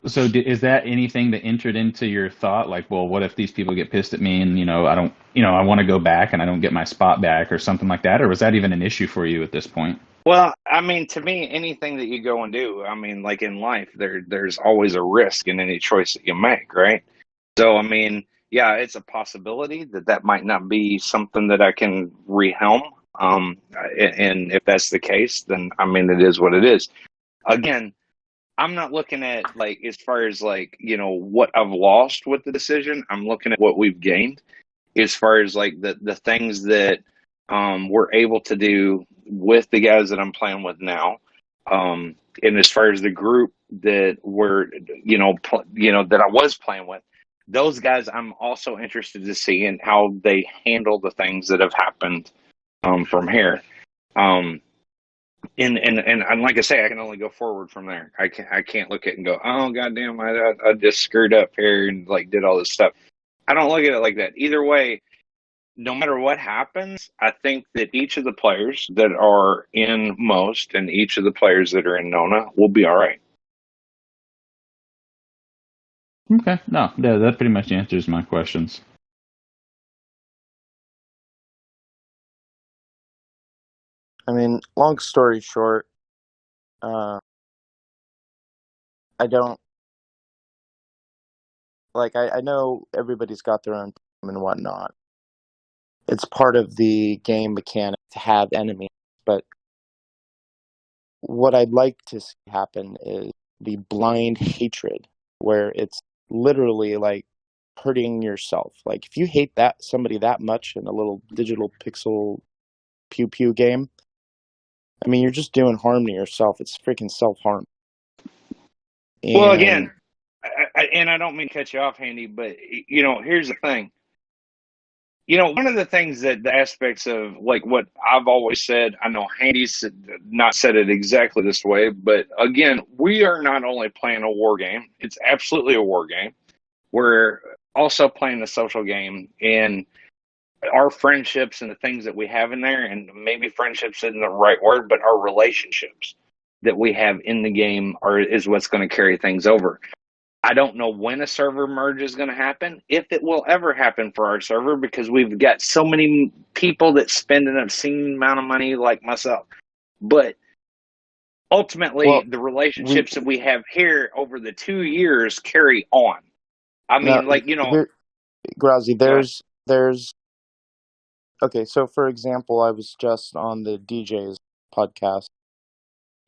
is that anything that entered into your thought? Like, well, what if these people get pissed at me and, I don't, I want to go back and I don't get my spot back or something like that? Or was that even an issue for you at this point? Well, to me, anything that you go and do, like in life, there's always a risk in any choice that you make, right? So, yeah, it's a possibility that might not be something that I can rehelm. And if that's the case, then, it is what it is. Again, I'm not looking at like as far as like what I've lost with the decision. I'm looking at what we've gained as far as like the things that we're able to do with the guys that I'm playing with now, and as far as the group that we're that I was playing with, those guys I'm also interested to see in how they handle the things that have happened from here. And like I say, I can only go forward from there. I can't look at it and go, oh goddamn, I just screwed up here and like did all this stuff. I don't look at it like that. Either way, no matter what happens, I think that each of the players that are in most and each of the players that are in NONA will be all right. Okay, no, that pretty much answers my questions. Long story short, I don't I know everybody's got their own and whatnot. It's part of the game mechanic to have enemies, but what I'd like to see happen is the blind hatred, where it's literally like hurting yourself. Like if you hate somebody that much in a little digital pixel pew pew game, I mean, you're just doing harm to yourself. It's freaking self-harm. Well, again, and I don't mean to cut you off, Handy, but here's the thing. One of the things that the aspects of like what I've always said, I know Handy's not said it exactly this way, but again, we are not only playing a war game, it's absolutely a war game. We're also playing a social game, and our friendships and the things that we have in there, and maybe friendships isn't the right word, but our relationships that we have in the game is what's going to carry things over. I don't know when a server merge is going to happen, if it will ever happen for our server, because we've got so many people that spend an obscene amount of money like myself. But ultimately, the relationships that we have here over the 2 years carry on. I mean, Grazi, okay, so for example, I was just on the DJ's podcast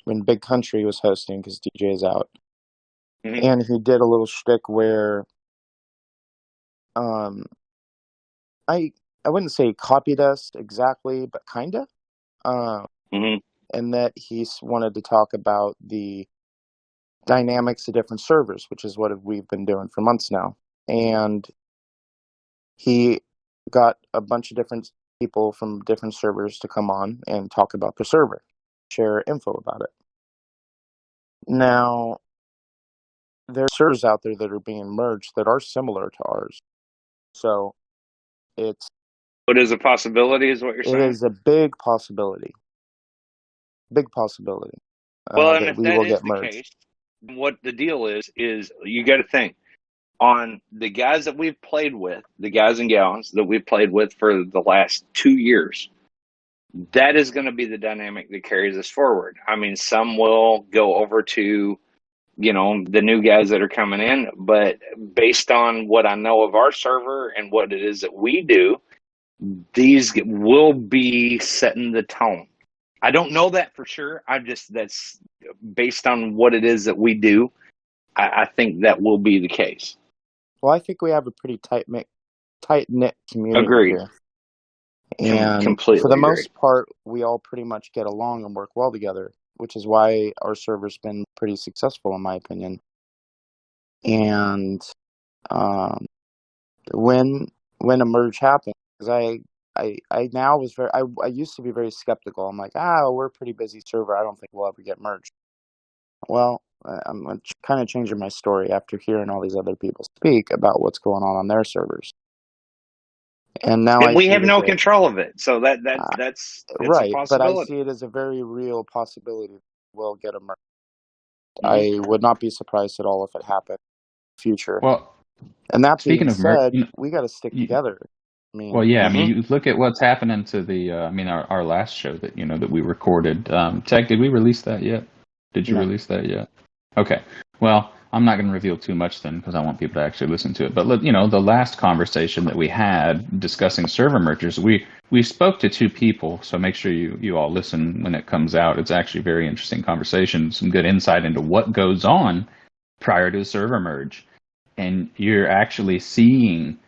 when Big Country was hosting because DJ is out. Mm-hmm. And he did a little shtick where I wouldn't say copied us exactly, but kinda. Mm-hmm. And that he wanted to talk about the dynamics of different servers, which is what we've been doing for months now. And he got a bunch of different people from different servers to come on and talk about their server, share info about it. Now, there are servers out there that are being merged that are similar to ours. So it is a possibility, is what you're saying? It is a big possibility. Big possibility. Well, and if that is the case, what the deal is you got to think on the guys that we've played with, the guys and gals that we've played with for the last 2 years. That is going to be the dynamic that carries us forward. I mean, some will go over to the new guys that are coming in, but based on what I know of our server and what it is that we do, these will be setting the tone. I don't know that for sure. That's based on what it is that we do. I think that will be the case. Well, I think we have a pretty tight-knit community. Agreed. Here. And completely for the agree. most part, we all pretty much get along and work well together, which is why our server's been pretty successful, in my opinion. And when a merge happens, because I now was I used to be very skeptical. I'm like, we're a pretty busy server. I don't think we'll ever get merged. Well, I'm kind of changing my story after hearing all these other people speak about what's going on their servers. And now we have no control of it, so that's right. A possibility. But I see it as a very real possibility we'll get a merge. Mm-hmm. I would not be surprised at all if it happened in the future. Well, and that speaking being of said, we got to stick together. I mean, I mean, you look at what's happening to the. Our last show that that we recorded. Tech, did we release that yet? Did you release that yet? Okay. Well, I'm not going to reveal too much then because I want people to actually listen to it. But the last conversation that we had discussing server mergers, we spoke to 2 people. So make sure you all listen when it comes out. It's actually a very interesting conversation, some good insight into what goes on prior to a server merge, and you're actually seeing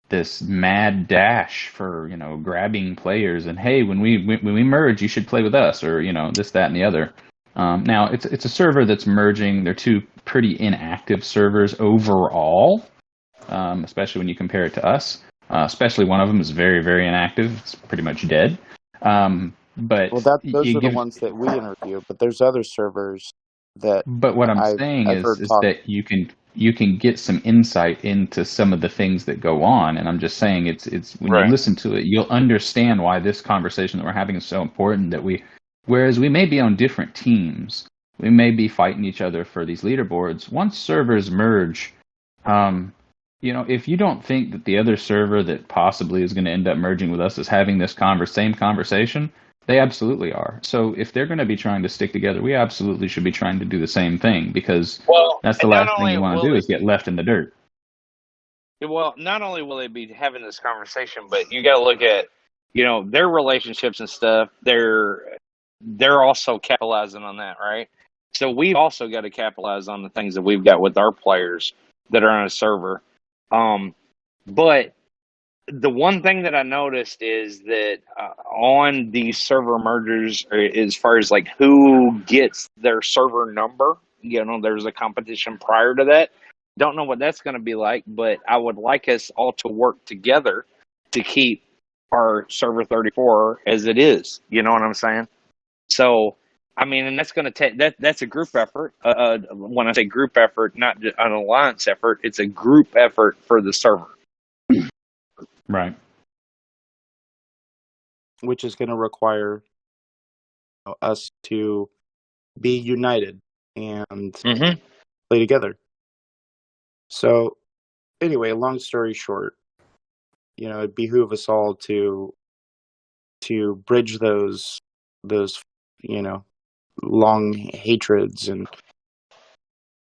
this mad dash for grabbing players and hey, when we merge, you should play with us, or this, that, and the other. Now it's a server that's merging. They're 2 pretty inactive servers overall, especially when you compare it to us. Especially one of them is very, very inactive. It's pretty much dead. But those are the ones that we interview. But there's other servers that. But what I'm saying is that you can get some insight into some of the things that go on, and I'm just saying it's when you listen to it, you'll understand why this conversation that we're having is so important. Whereas we may be on different teams, we may be fighting each other for these leaderboards. Once servers merge, if you don't think that the other server that possibly is going to end up merging with us is having this same conversation, they absolutely are. So if they're going to be trying to stick together, we absolutely should be trying to do the same thing, because that's the last thing you want to do is get left in the dirt. Well, not only will they be having this conversation, but you got to look at, their relationships and stuff. They're also capitalizing on that, right? So we've also got to capitalize on the things that we've got with our players that are on a server. But the one thing that I noticed is that on these server mergers, as far as like who gets their server number, there's a competition prior to that. Don't know what that's going to be like, but I would like us all to work together to keep our server 34 as it is. You know what I'm saying? So, I mean, and that's going to take that's a group effort. When I say group effort, not just an alliance effort, it's a group effort for the server. Right. Which is going to require us to be united and play together. So, anyway, long story short, it behooves us all to bridge those long hatreds and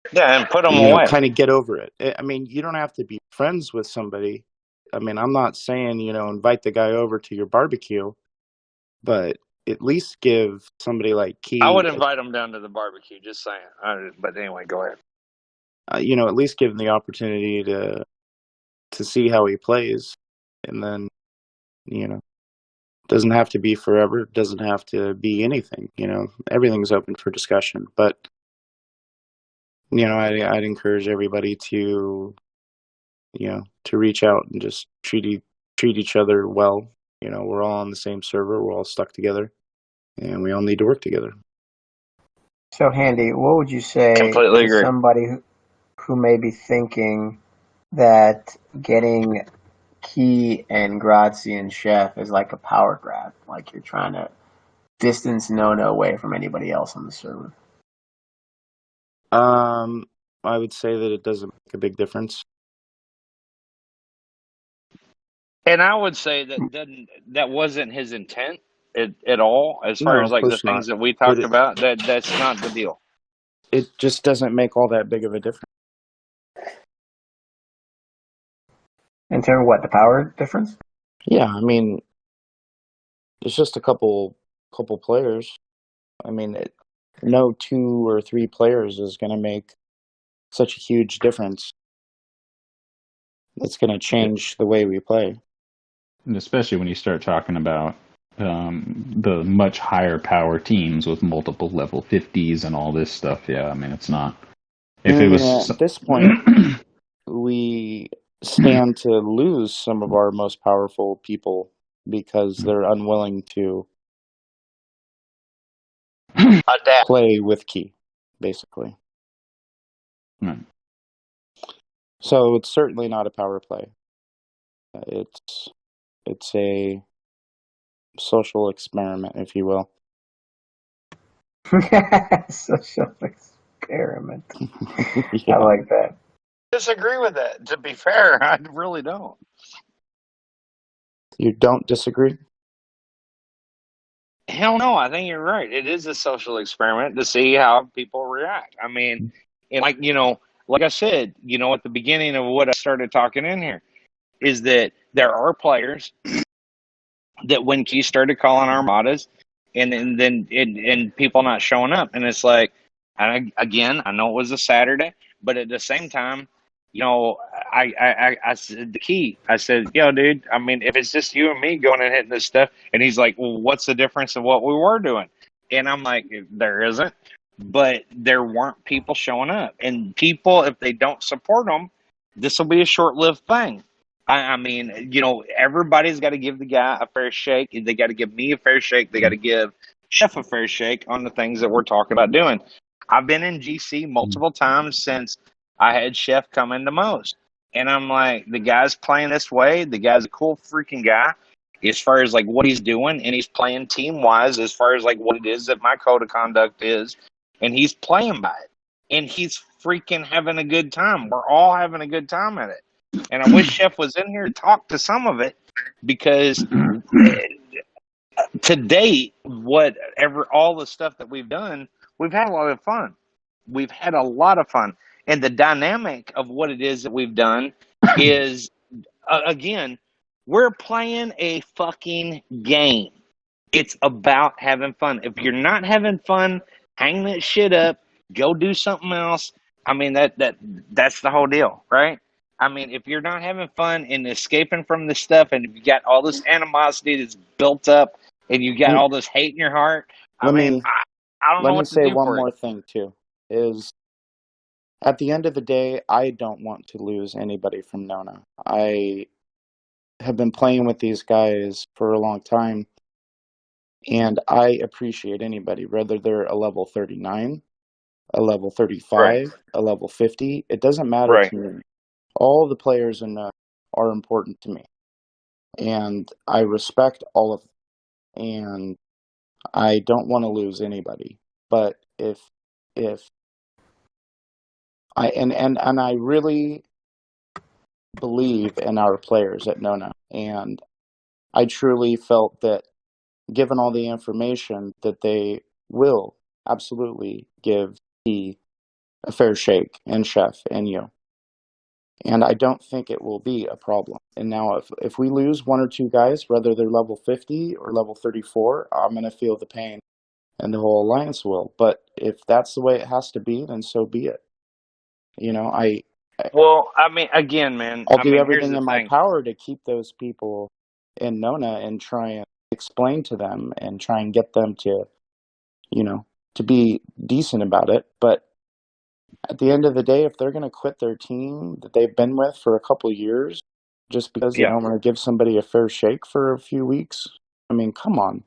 put them away. kind of get over it. I mean, you don't have to be friends with somebody. I mean, I'm not saying invite the guy over to your barbecue, but at least give somebody like Key. I would invite him down to the barbecue. Just saying. But anyway, go ahead. At least give him the opportunity to see how he plays, and then doesn't have to be forever. Doesn't have to be anything. Everything's open for discussion. But I'd encourage everybody to to reach out and just treat each other well. We're all on the same server. We're all stuck together, and we all need to work together. So, Handy, what would you say Completely to agree. somebody who may be thinking that getting Key and Grazi and Chef is like a power grab, like you're trying to distance NONA away from anybody else on the server? I would say that it doesn't make a big difference. And I would say that wasn't his intent at all. As far as like the things that we talked about, that's not the deal. It just doesn't make all that big of a difference. In terms of what, the power difference? Yeah, I mean, it's just a couple players. I mean, no 2 or 3 players is going to make such a huge difference. It's going to change the way we play. And especially when you start talking about the much higher power teams with multiple level 50s and all this stuff. Yeah, I mean, it's not. If it was at this point, we stand to lose some of our most powerful people because they're unwilling to play with Key, basically. Right. So it's certainly not a power play. It's a social experiment, if you will. Social experiment. Yeah. I like that. Disagree with that. To be fair, I really don't. You don't disagree? Hell no, I think you're right. It is a social experiment to see how people react. I mean, and like I said, at the beginning of what I started talking in here, is that there are players that when Key started calling armadas and then people not showing up, and it's like, I know it was a Saturday, but at the same time, I said the Key. I said, dude, I mean, if it's just you and me going and hitting this stuff, and he's like, well, what's the difference of what we were doing? And I'm like, there isn't, but there weren't people showing up, and people, if they don't support them, this will be a short-lived thing. I mean, everybody's got to give the guy a fair shake. They got to give me a fair shake. They got to give Chef a fair shake on the things that we're talking about doing. I've been in GC multiple times since I had Chef come into most. And I'm like, the guy's playing this way. The guy's a cool freaking guy as far as like what he's doing. And he's playing team-wise as far as like what it is that my code of conduct is. And he's playing by it. And he's freaking having a good time. We're all having a good time at it. And I wish Chef was in here to talk to some of it, because to date, all the stuff that we've done, we've had a lot of fun. We've had a lot of fun. And the dynamic of what it is that we've done is, again, we're playing a fucking game. It's about having fun. If you're not having fun, hang that shit up, go do something else. I mean, that's the whole deal, right? I mean, if you're not having fun and escaping from this stuff, and if you got all this animosity that's built up, and you got all this hate in your heart, I Let mean, me I don't know let me what to say do one for more you. thing too. Is at the end of the day, I don't want to lose anybody from Nona. I have been playing with these guys for a long time, and I appreciate anybody, whether they're a level 39, a level 35, Right, a level 50. It doesn't matter right. to me. All the players in Nona are important to me, and I respect all of them, and I don't want to lose anybody. But if and I really believe in our players at Nona, and I truly felt that given all the information that they will absolutely give Key a fair shake, and Chef and you. And I don't think it will be a problem. And now if we lose one or two guys, whether they're level 50 or level 34, I'm going to feel the pain, and the whole alliance will. But if that's the way it has to be, then so be it. You know, Well, I mean, again, man, I'll I do mean, here's everything the in my thing. power to keep those people in Nona and try and explain to them and try and get them to, you know, to be decent about it. But at the end of the day, if they're going to quit their team that they've been with for a couple years just because they Yeah. don't want to give somebody a fair shake for a few weeks, I mean, come on.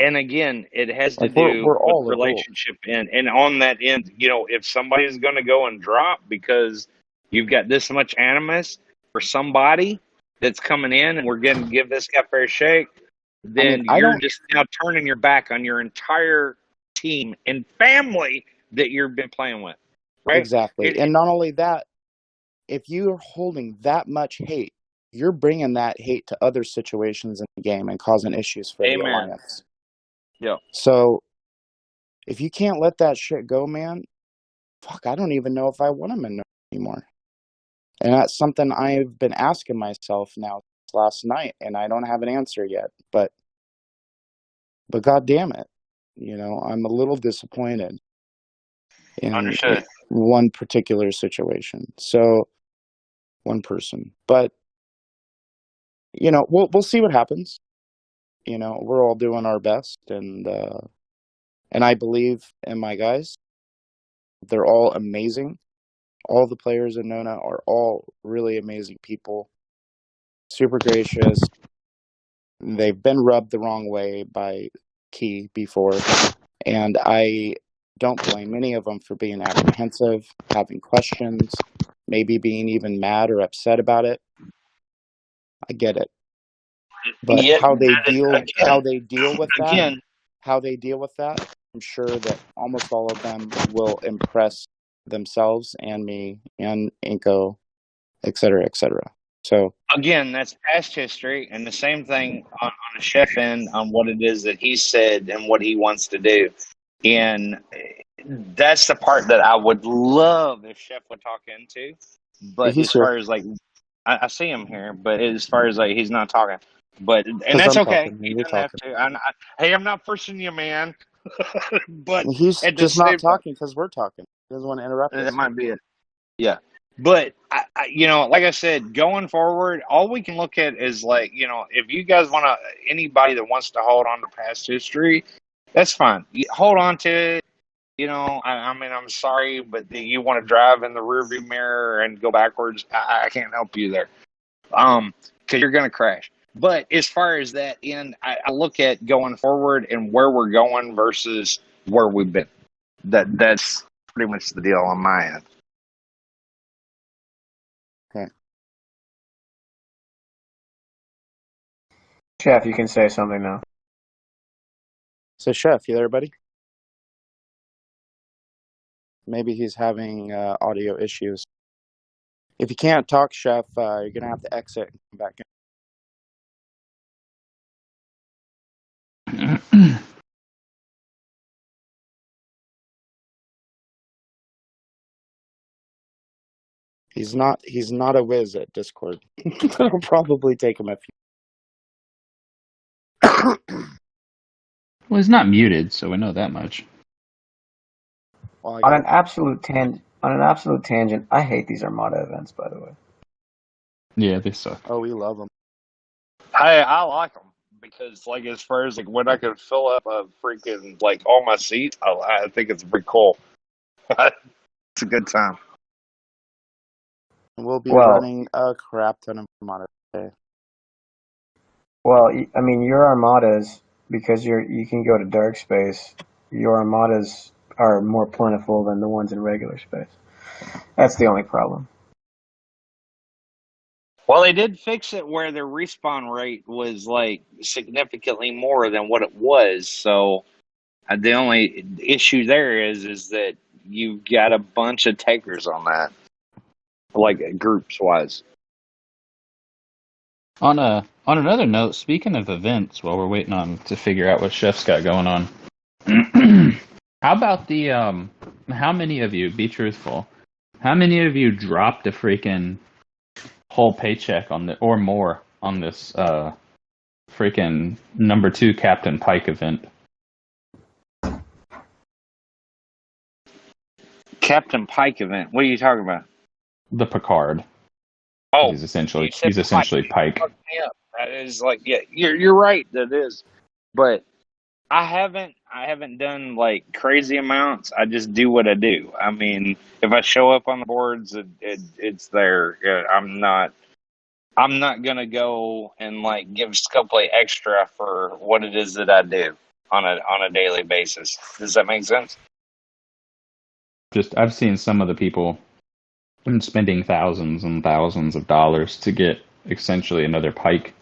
And again, it has to Like we're do we're with all adults. relationship and on that end, if somebody is going to go and drop because you've got this much animus for somebody that's coming in and we're going to give this guy fair shake, I mean, then I you're don't just now turning your back on your entire team and family that you've been playing with, right? exactly. And not only that, if you're holding that much hate, you're bringing that hate to other situations in the game and causing issues for the Amen. alliance. Yeah. So if you can't let that shit go, man, fuck, I don't even know if I want him in anymore. And that's something I've been asking myself now since last night, and I don't have an answer yet. But god damn it, I'm a little disappointed in Understood. one particular situation. So one person, but we'll see what happens. We're all doing our best, and I believe in my guys. They're all amazing. All the players in Nona are all really amazing people, super gracious. They've been rubbed the wrong way by Key before, and I don't blame any of them for being apprehensive, having questions, maybe being even mad or upset about it. I get it. But Yet how they that is deal again, with that, again. I'm sure that almost all of them will impress themselves and me and Inko, et cetera, et cetera. So Again, that's past history, and the same thing on a chef end on what it is that he said and what he wants to do. And that's the part that I would love if Chef would talk into. But he's as here far as like, I see him here, but as far as like, he's not talking. But and because that's I'm okay. talking and He you're doesn't have talking. to. Hey, I'm not forcing you, man. But He's at the just not same time, talking because we're talking. He doesn't want to interrupt that us. might be it. Yeah. But like I said, going forward, all we can look at is like, if you guys want to, anybody that wants to hold on to past history, that's fine. You hold on to it. I mean, I'm sorry, but you want to drive in the rearview mirror and go backwards. I can't help you there. Because you're going to crash. But as far as that end, I look at going forward and where we're going versus where we've been. That's pretty much the deal on my end. Okay. Chef, you can say something now. So, Chef, you there, buddy? Maybe he's having audio issues. If you can't talk, Chef, you're going to have to exit and come back in. He's not a whiz at Discord. It'll probably take him a few. Well, he's not muted, so we know that much. Well, On an absolute tangent, I hate these Armada events, by the way. Yeah, they suck. oh, we love him. I like them because, like, as far as like when I could fill up a freaking like all my seats, I think it's pretty cool. It's a good time. We'll be Well- running a crap ton of Armada today. Well, I mean, your Armadas, because you can go to dark space, your Armadas are more plentiful than the ones in regular space. That's the only problem. Well, they did fix it where the respawn rate was like significantly more than what it was. So the only issue there is that you've got a bunch of takers on that, like groups wise. On another note, speaking of events, while we're waiting on to figure out what Chef's got going on, how about the how many of you, be truthful, how many of you dropped a freaking whole paycheck on or more on this freaking number 2 Captain Pike event? Captain Pike event. What are you talking about? The Picard. Oh, He's essentially you said Pike. Yeah, that is like, yeah, you're right. That is, but I haven't done like crazy amounts. I just do what I do. I mean, if I show up on the boards, it's there. Yeah, I'm not gonna go and like give Scopely extra for what it is that I do on a daily basis. Does that make sense? Just I've seen some of the people spending thousands and thousands of dollars to get essentially another Pike.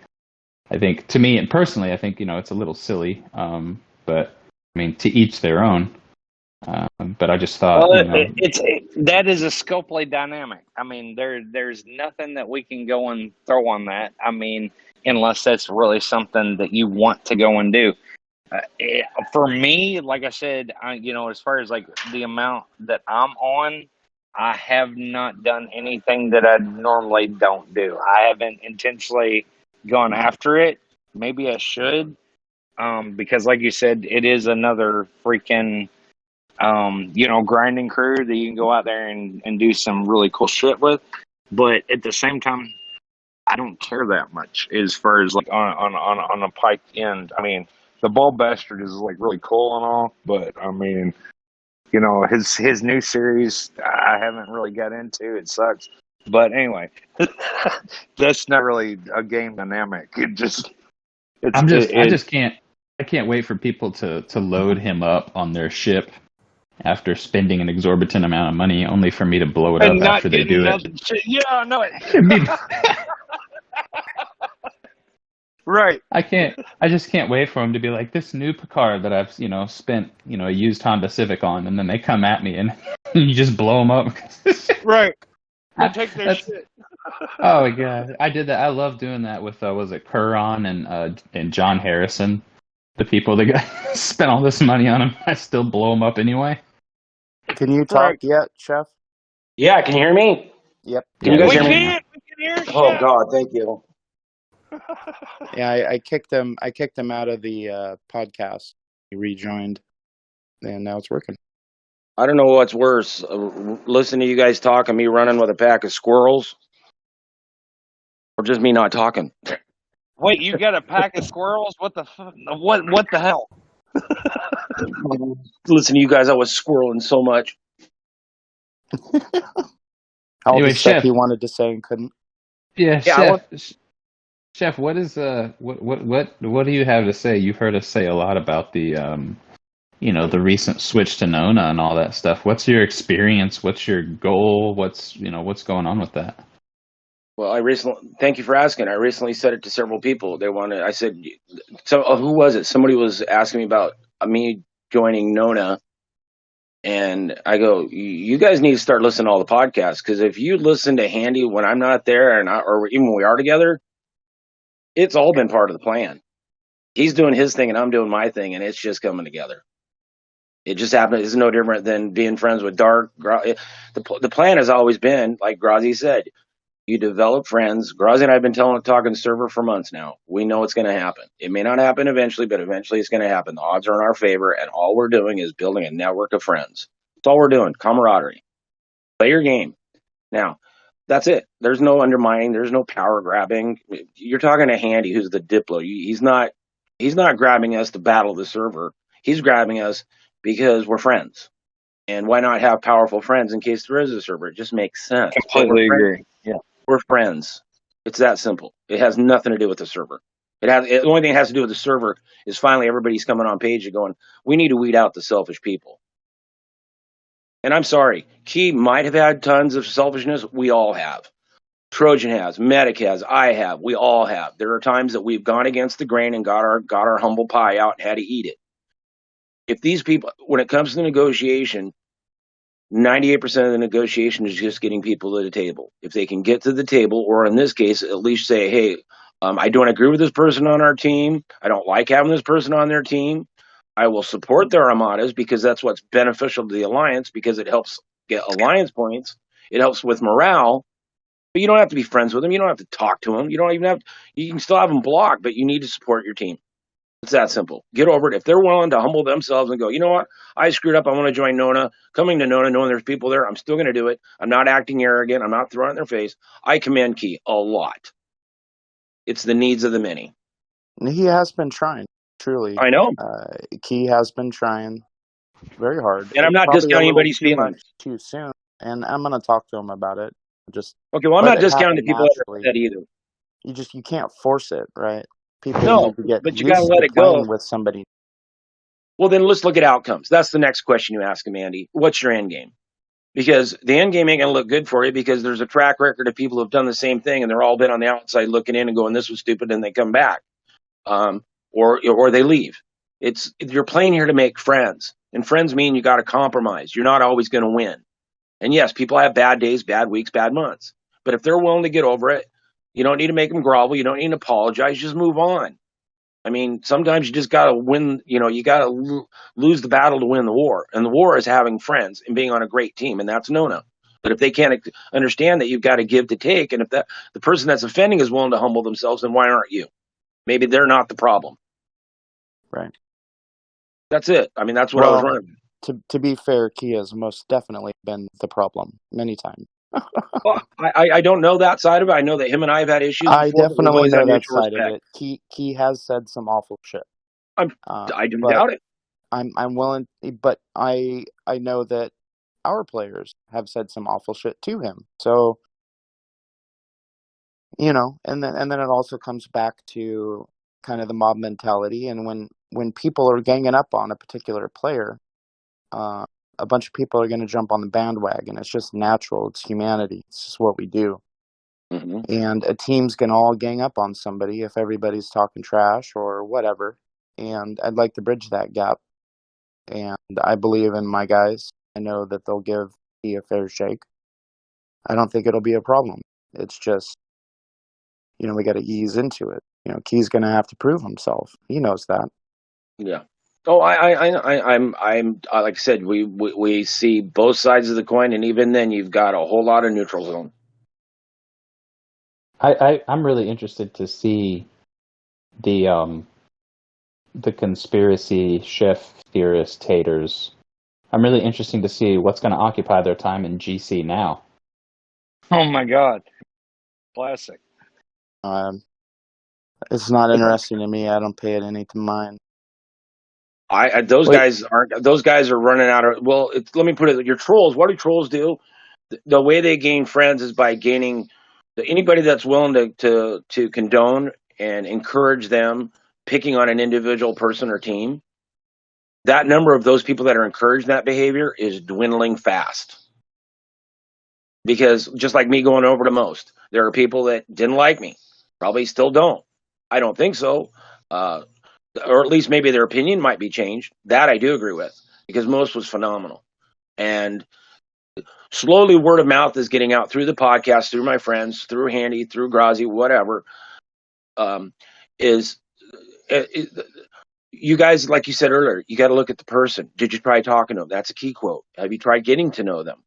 I think, to me and personally, I think it's a little silly. But I mean, to each their own. But I just thought, that is a Scopely dynamic. I mean, there's nothing that we can go and throw on that. I mean, unless that's really something that you want to go and do. For me, like I said, as far as like the amount that I'm on, I have not done anything that I normally don't do. I haven't intentionally gone after it. Maybe I should, because like you said, it is another freaking, grinding crew that you can go out there and do some really cool shit with. But at the same time, I don't care that much as far as like on a Pike end. I mean, the Ball Bastard is like really cool and all, but I mean, his new series I haven't really got into. It sucks, but anyway, that's not really a game dynamic. I can't wait for people to load him up on their ship after spending an exorbitant amount of money, only for me to blow it up after they do it. Yeah, I know it. Right. I just can't wait for him to be like, this new Picard that I've, spent, a used Honda Civic on, and then they come at me and you just blow them up. Right. They take their shit. Oh my god. I did that. I love doing that with, was it Kuron and John Harrison? The people that got spent all this money on them, I still blow them up anyway. Can you talk yet, Chef? Yeah, can you hear me? Yep. Can you guys We hear me? can hear you. Oh God, thank you. Yeah, I kicked him out of the podcast. He rejoined, and now it's working. I don't know what's worse, listening to you guys talk and me running with a pack of squirrels, or just me not talking. Wait, you got a pack of squirrels? What the what the hell? Listen to you guys, I was squirreling so much. All Anyway, the stuff Chef. he wanted to say and couldn't. Yeah, Yeah, Chef, what is what do you have to say? You've heard us say a lot about the the recent switch to NONA and all that stuff. What's your experience? What's your goal? What's going on with that? Well, thank you for asking. I recently said it to several people. I said, so who was it? Somebody was asking me about me joining NONA. And I go, you guys need to start listening to all the podcasts, because if you listen to Handy when I'm not there, or even when we are together, it's all been part of the plan. He's doing his thing and I'm doing my thing, and it's just coming together. It just happened. It's no different than being friends with Dark. The plan has always been, like Grazi said, you develop friends. Grazi and I have been talking server for months now. We know it's going to happen. It may not happen eventually, but eventually it's going to happen. The odds are in our favor, and all we're doing is building a network of friends. That's all we're doing. Camaraderie. Play your game. Now, that's it. There's no undermining. There's no power grabbing. You're talking to Handy, who's the Diplo. He's not grabbing us to battle the server. He's grabbing us because we're friends. And why not have powerful friends in case there is a server? It just makes sense. Completely agree. Yeah. We're friends. It's that simple. It has nothing to do with the server. The only thing it has to do with the server is finally everybody's coming on page and going, we need to weed out the selfish people. And I'm sorry, Key might have had tons of selfishness. We all have. Trojan has, Medic has, I have, we all have. There are times that we've gone against the grain and got our humble pie out and had to eat it. If these people, when it comes to negotiation, 98% of the negotiation is just getting people to the table. If they can get to the table, or in this case, at least say, hey, I don't agree with this person on our team. I don't like having this person on their team. I will support their armadas because that's what's beneficial to the alliance, because it helps get alliance points. It helps with morale. But you don't have to be friends with them. You don't have to talk to them. You don't even have. You can still have them blocked, but you need to support your team. It's that simple. Get over it. If they're willing to humble themselves and go, you know what? I screwed up. I want to join NONA. Coming to NONA, knowing there's people there, I'm still going to do it. I'm not acting arrogant. I'm not throwing it in their face. I commend Key a lot. It's the needs of the many. He has been trying, truly. I know. Key has been trying very hard. And I'm not discounting anybody's feelings. Too soon, and I'm going to talk to him about it. Okay, well, I'm not discounting the people that are upset either. You can't force it, right? People need to get but you got to let it playing go with somebody. Well, then let's look at outcomes. That's the next question you ask him, Andy. What's your end game? Because the end game ain't going to look good for you, because there's a track record of people who've done the same thing and they're all been on the outside looking in and going, this was stupid, and they come back. Or they leave. You're playing here to make friends, and friends mean you got to compromise. You're not always going to win. And yes, people have bad days, bad weeks, bad months. But if they're willing to get over it, you don't need to make them grovel. You don't need to apologize. Just move on. I mean, sometimes you just got to win. You got to lose the battle to win the war. And the war is having friends and being on a great team, and that's NONA. But if they can't understand that you've got to give to take, and if the person that's offending is willing to humble themselves, then why aren't you? Maybe they're not the problem. Right. That's it. I mean, that's what I was running. To be fair, Key has most definitely been the problem many times. Well, I don't know that side of it. I know that him and I have had issues. I before, definitely know that side respect. of it. Key has said some awful shit. I don't doubt it. I'm willing, but I know that our players have said some awful shit to him. So, and then it also comes back to kind of the mob mentality. And when people are ganging up on a particular player, a bunch of people are going to jump on the bandwagon. It's just natural. It's humanity. It's just what we do. Mm-hmm. And a team's going to all gang up on somebody if everybody's talking trash or whatever. And I'd like to bridge that gap. And I believe in my guys. I know that they'll give Key a fair shake. I don't think it'll be a problem. It's just, we got to ease into it. Key's going to have to prove himself. He knows that. Yeah. Oh, I'm like I said, we see both sides of the coin, and even then, you've got a whole lot of neutral zone. I'm really interested to see the conspiracy chef theorist haters. I'm really interested to see what's going to occupy their time in GC now. Oh my God, classic. It's not interesting to me. I don't pay it any to mind. Those guys are running out of. Well, let me put it. Your trolls. What do trolls do? The way they gain friends is by gaining anybody that's willing to condone and encourage them picking on an individual person or team. That number of those people that are encouraging that behavior is dwindling fast. Because just like me going over to most, there are people that didn't like me, probably still don't. I don't think so. Or at least maybe their opinion might be changed. That I do agree with, because most was phenomenal. And slowly word of mouth is getting out through the podcast, through my friends, through Handy, through Grazi, whatever, you guys, like you said earlier, you got to look at the person. Did you try talking to them? That's a key quote. Have you tried getting to know them?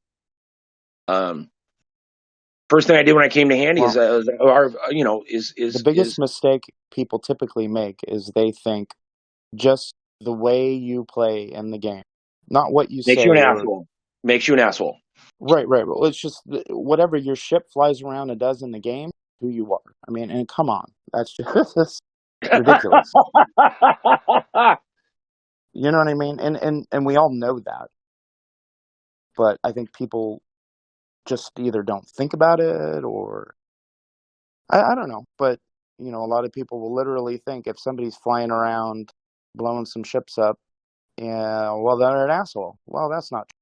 First thing I did when I came to Handy is the biggest mistake people typically make is they think just the way you play in the game, not what you makes say. you an asshole. Makes you an asshole. Right. Well, it's just whatever your ship flies around and does in the game, who you are. I mean, and come on, that's just ridiculous. You know what I mean? And we all know that, but I think people just either don't think about it or I don't know. But you know, a lot of people will literally think if somebody's flying around blowing some ships up, yeah, well, they're an asshole. Well, that's not true.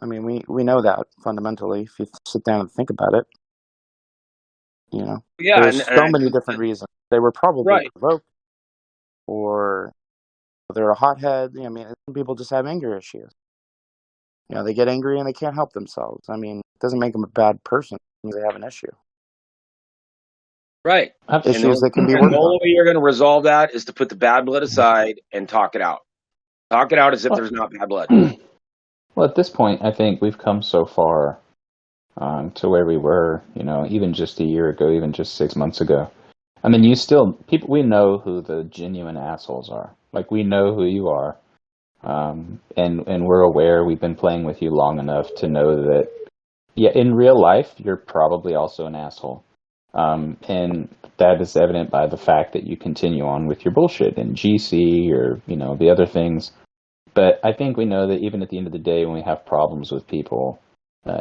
I mean, we know that fundamentally if you sit down and think about it. You know, there's so many different reasons. They were probably provoked, or they're a hothead. I mean, some people just have anger issues. You know, they get angry and they can't help themselves. I mean, it doesn't make them a bad person because they have an issue. Right. Issues that can be worked on. The only way you're going to resolve that is to put the bad blood aside and talk it out. Talk it out as if there's not bad blood. Well, at this point, I think we've come so far to where we were, you know, even just a year ago, even just 6 months ago. I mean, we know who the genuine assholes are. Like, we know who you are. And we're aware, we've been playing with you long enough to know that, yeah, in real life, you're probably also an asshole. And that is evident by the fact that you continue on with your bullshit in GC or, you know, the other things. But I think we know that even at the end of the day, when we have problems with people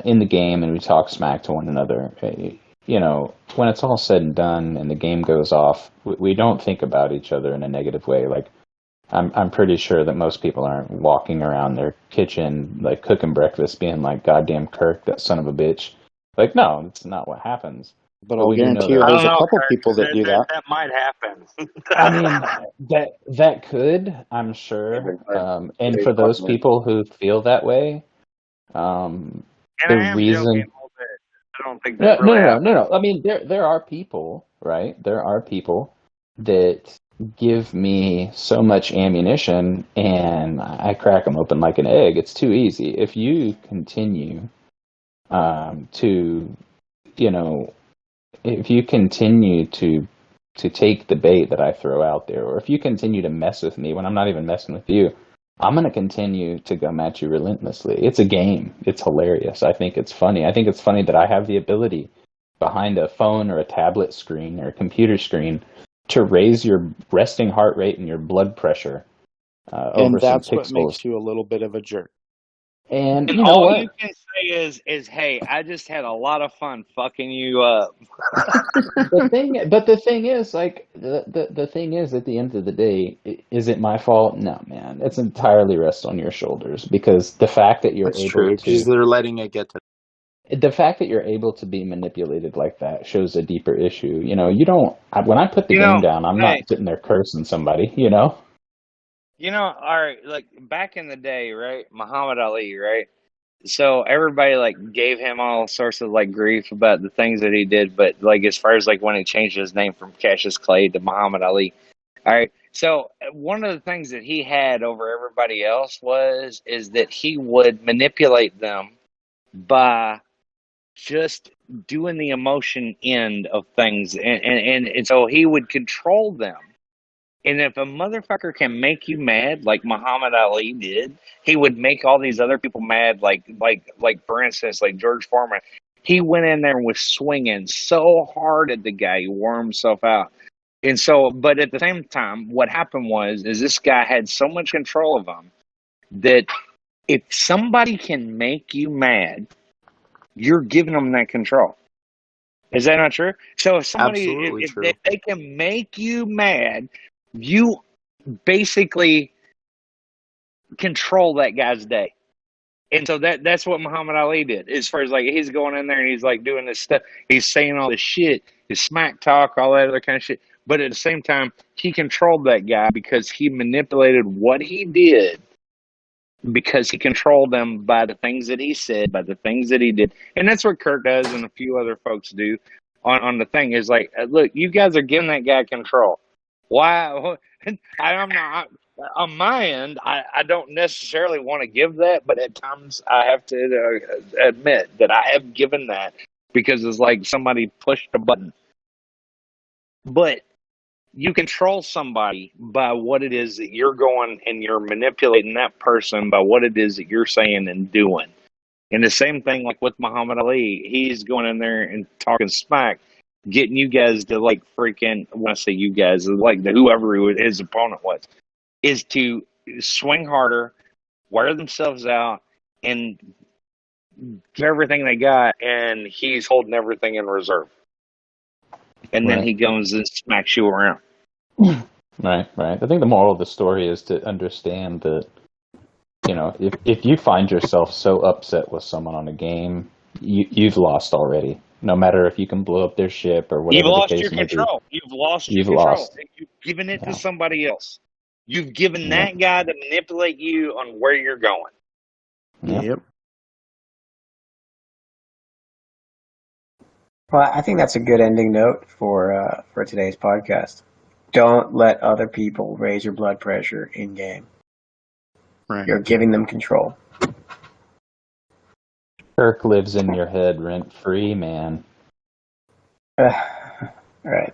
in the game and we talk smack to one another, you know, when it's all said and done and the game goes off, we don't think about each other in a negative way. Like, I'm pretty sure that most people aren't walking around their kitchen, like, cooking breakfast, being like, goddamn Kirk, that son of a bitch. Like, no, that's not what happens. But I'll guarantee you there's a couple people that do that. That might happen. I mean, that could, I'm sure. And for those people who feel that way, the reason... I don't think that No. I mean, there are people, right? There are people that give me so much ammunition and I crack them open like an egg. It's too easy. If you continue to, you know, if you continue to take the bait that I throw out there, or if you continue to mess with me when I'm not even messing with you, I'm going to continue to come at you relentlessly. It's a game. It's hilarious. I think it's funny. I think it's funny that I have the ability behind a phone or a tablet screen or a computer screen to raise your resting heart rate and your blood pressure over some pixels. And that's what makes you a little bit of a jerk. And you know all what? you can say is, hey, I just had a lot of fun fucking you up. The thing is, like, the thing is, at the end of the day, is it my fault? No, man. It's entirely rests on your shoulders, because the fact that you're able to... because they're letting it get to... The fact that you're able to be manipulated like that shows a deeper issue. You know, you don't... When I put the game down, I'm not sitting there cursing somebody, you know? You know, all right, like, back in the day, right, Muhammad Ali, right? So everybody, like, gave him all sorts of, like, grief about the things that he did, but, like, as far as, like, when he changed his name from Cassius Clay to Muhammad Ali, all right? So one of the things that he had over everybody else is that he would manipulate them by just doing the emotion end of things, and so he would control them. And if a motherfucker can make you mad, like Muhammad Ali did, he would make all these other people mad. Like for instance, like George Foreman, he went in there and was swinging so hard at the guy, he wore himself out. And so, but at the same time, what happened is this guy had so much control of him that if somebody can make you mad, you're giving them that control. Is that not true? So if somebody, if they can make you mad, you basically control that guy's day. And so that's what Muhammad Ali did. As far as, like, he's going in there and he's, like, doing this stuff. He's saying all this shit, his smack talk, all that other kind of shit. But at the same time, he controlled that guy because he manipulated what he did, because he controlled them by the things that he said, by the things that he did. And that's what Kirk does and a few other folks do on the thing is, like, look, you guys are giving that guy control. Why? I'm not on my end. I don't necessarily want to give that, but at times I have to admit that I have given that because it's like somebody pushed a button. But you control somebody by what it is that you're going, and you're manipulating that person by what it is that you're saying and doing. And the same thing like with Muhammad Ali, he's going in there and talking smack, getting you guys to like freaking, when I say you guys, like the whoever his opponent was, is to swing harder, wear themselves out, and give everything they got, and he's holding everything in reserve. And then Right. he goes and smacks you around. Right. I think the moral of the story is to understand that, you know, if you find yourself so upset with someone on a game, you've lost already. No matter if you can blow up their ship or You've whatever the lost case your may be, control. You've lost your you've control. lost. You've given it to Yeah. somebody else. You've given Yeah. that guy to manipulate you on where you're going. Yeah. Yep. Well, I think that's a good ending note for today's podcast. Don't let other people raise your blood pressure in game. Right. You're giving them control. Kirk lives in your head rent free, man. All right.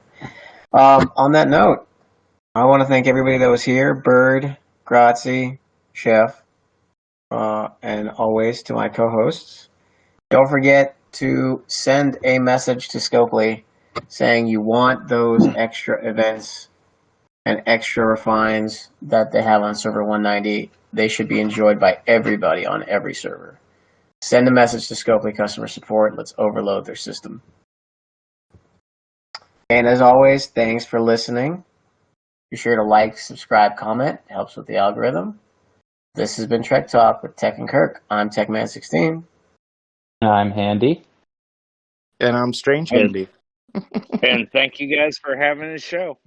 On that note, I want to thank everybody that was here: Byrd, Grazi, Chef, and always to my co-hosts. Don't forget to send a message to Scopely saying you want those extra events and extra refines that they have on server 190. They should be enjoyed by everybody on every server. Send a message to Scopely customer support. Let's overload their system. And as always, thanks for listening. Be sure to like, subscribe, comment. It helps with the algorithm. This has been Trek Talk with Tech and Kirk. I'm TechMan16. I'm Handy. And I'm Strange Handy. And thank you guys for having the show.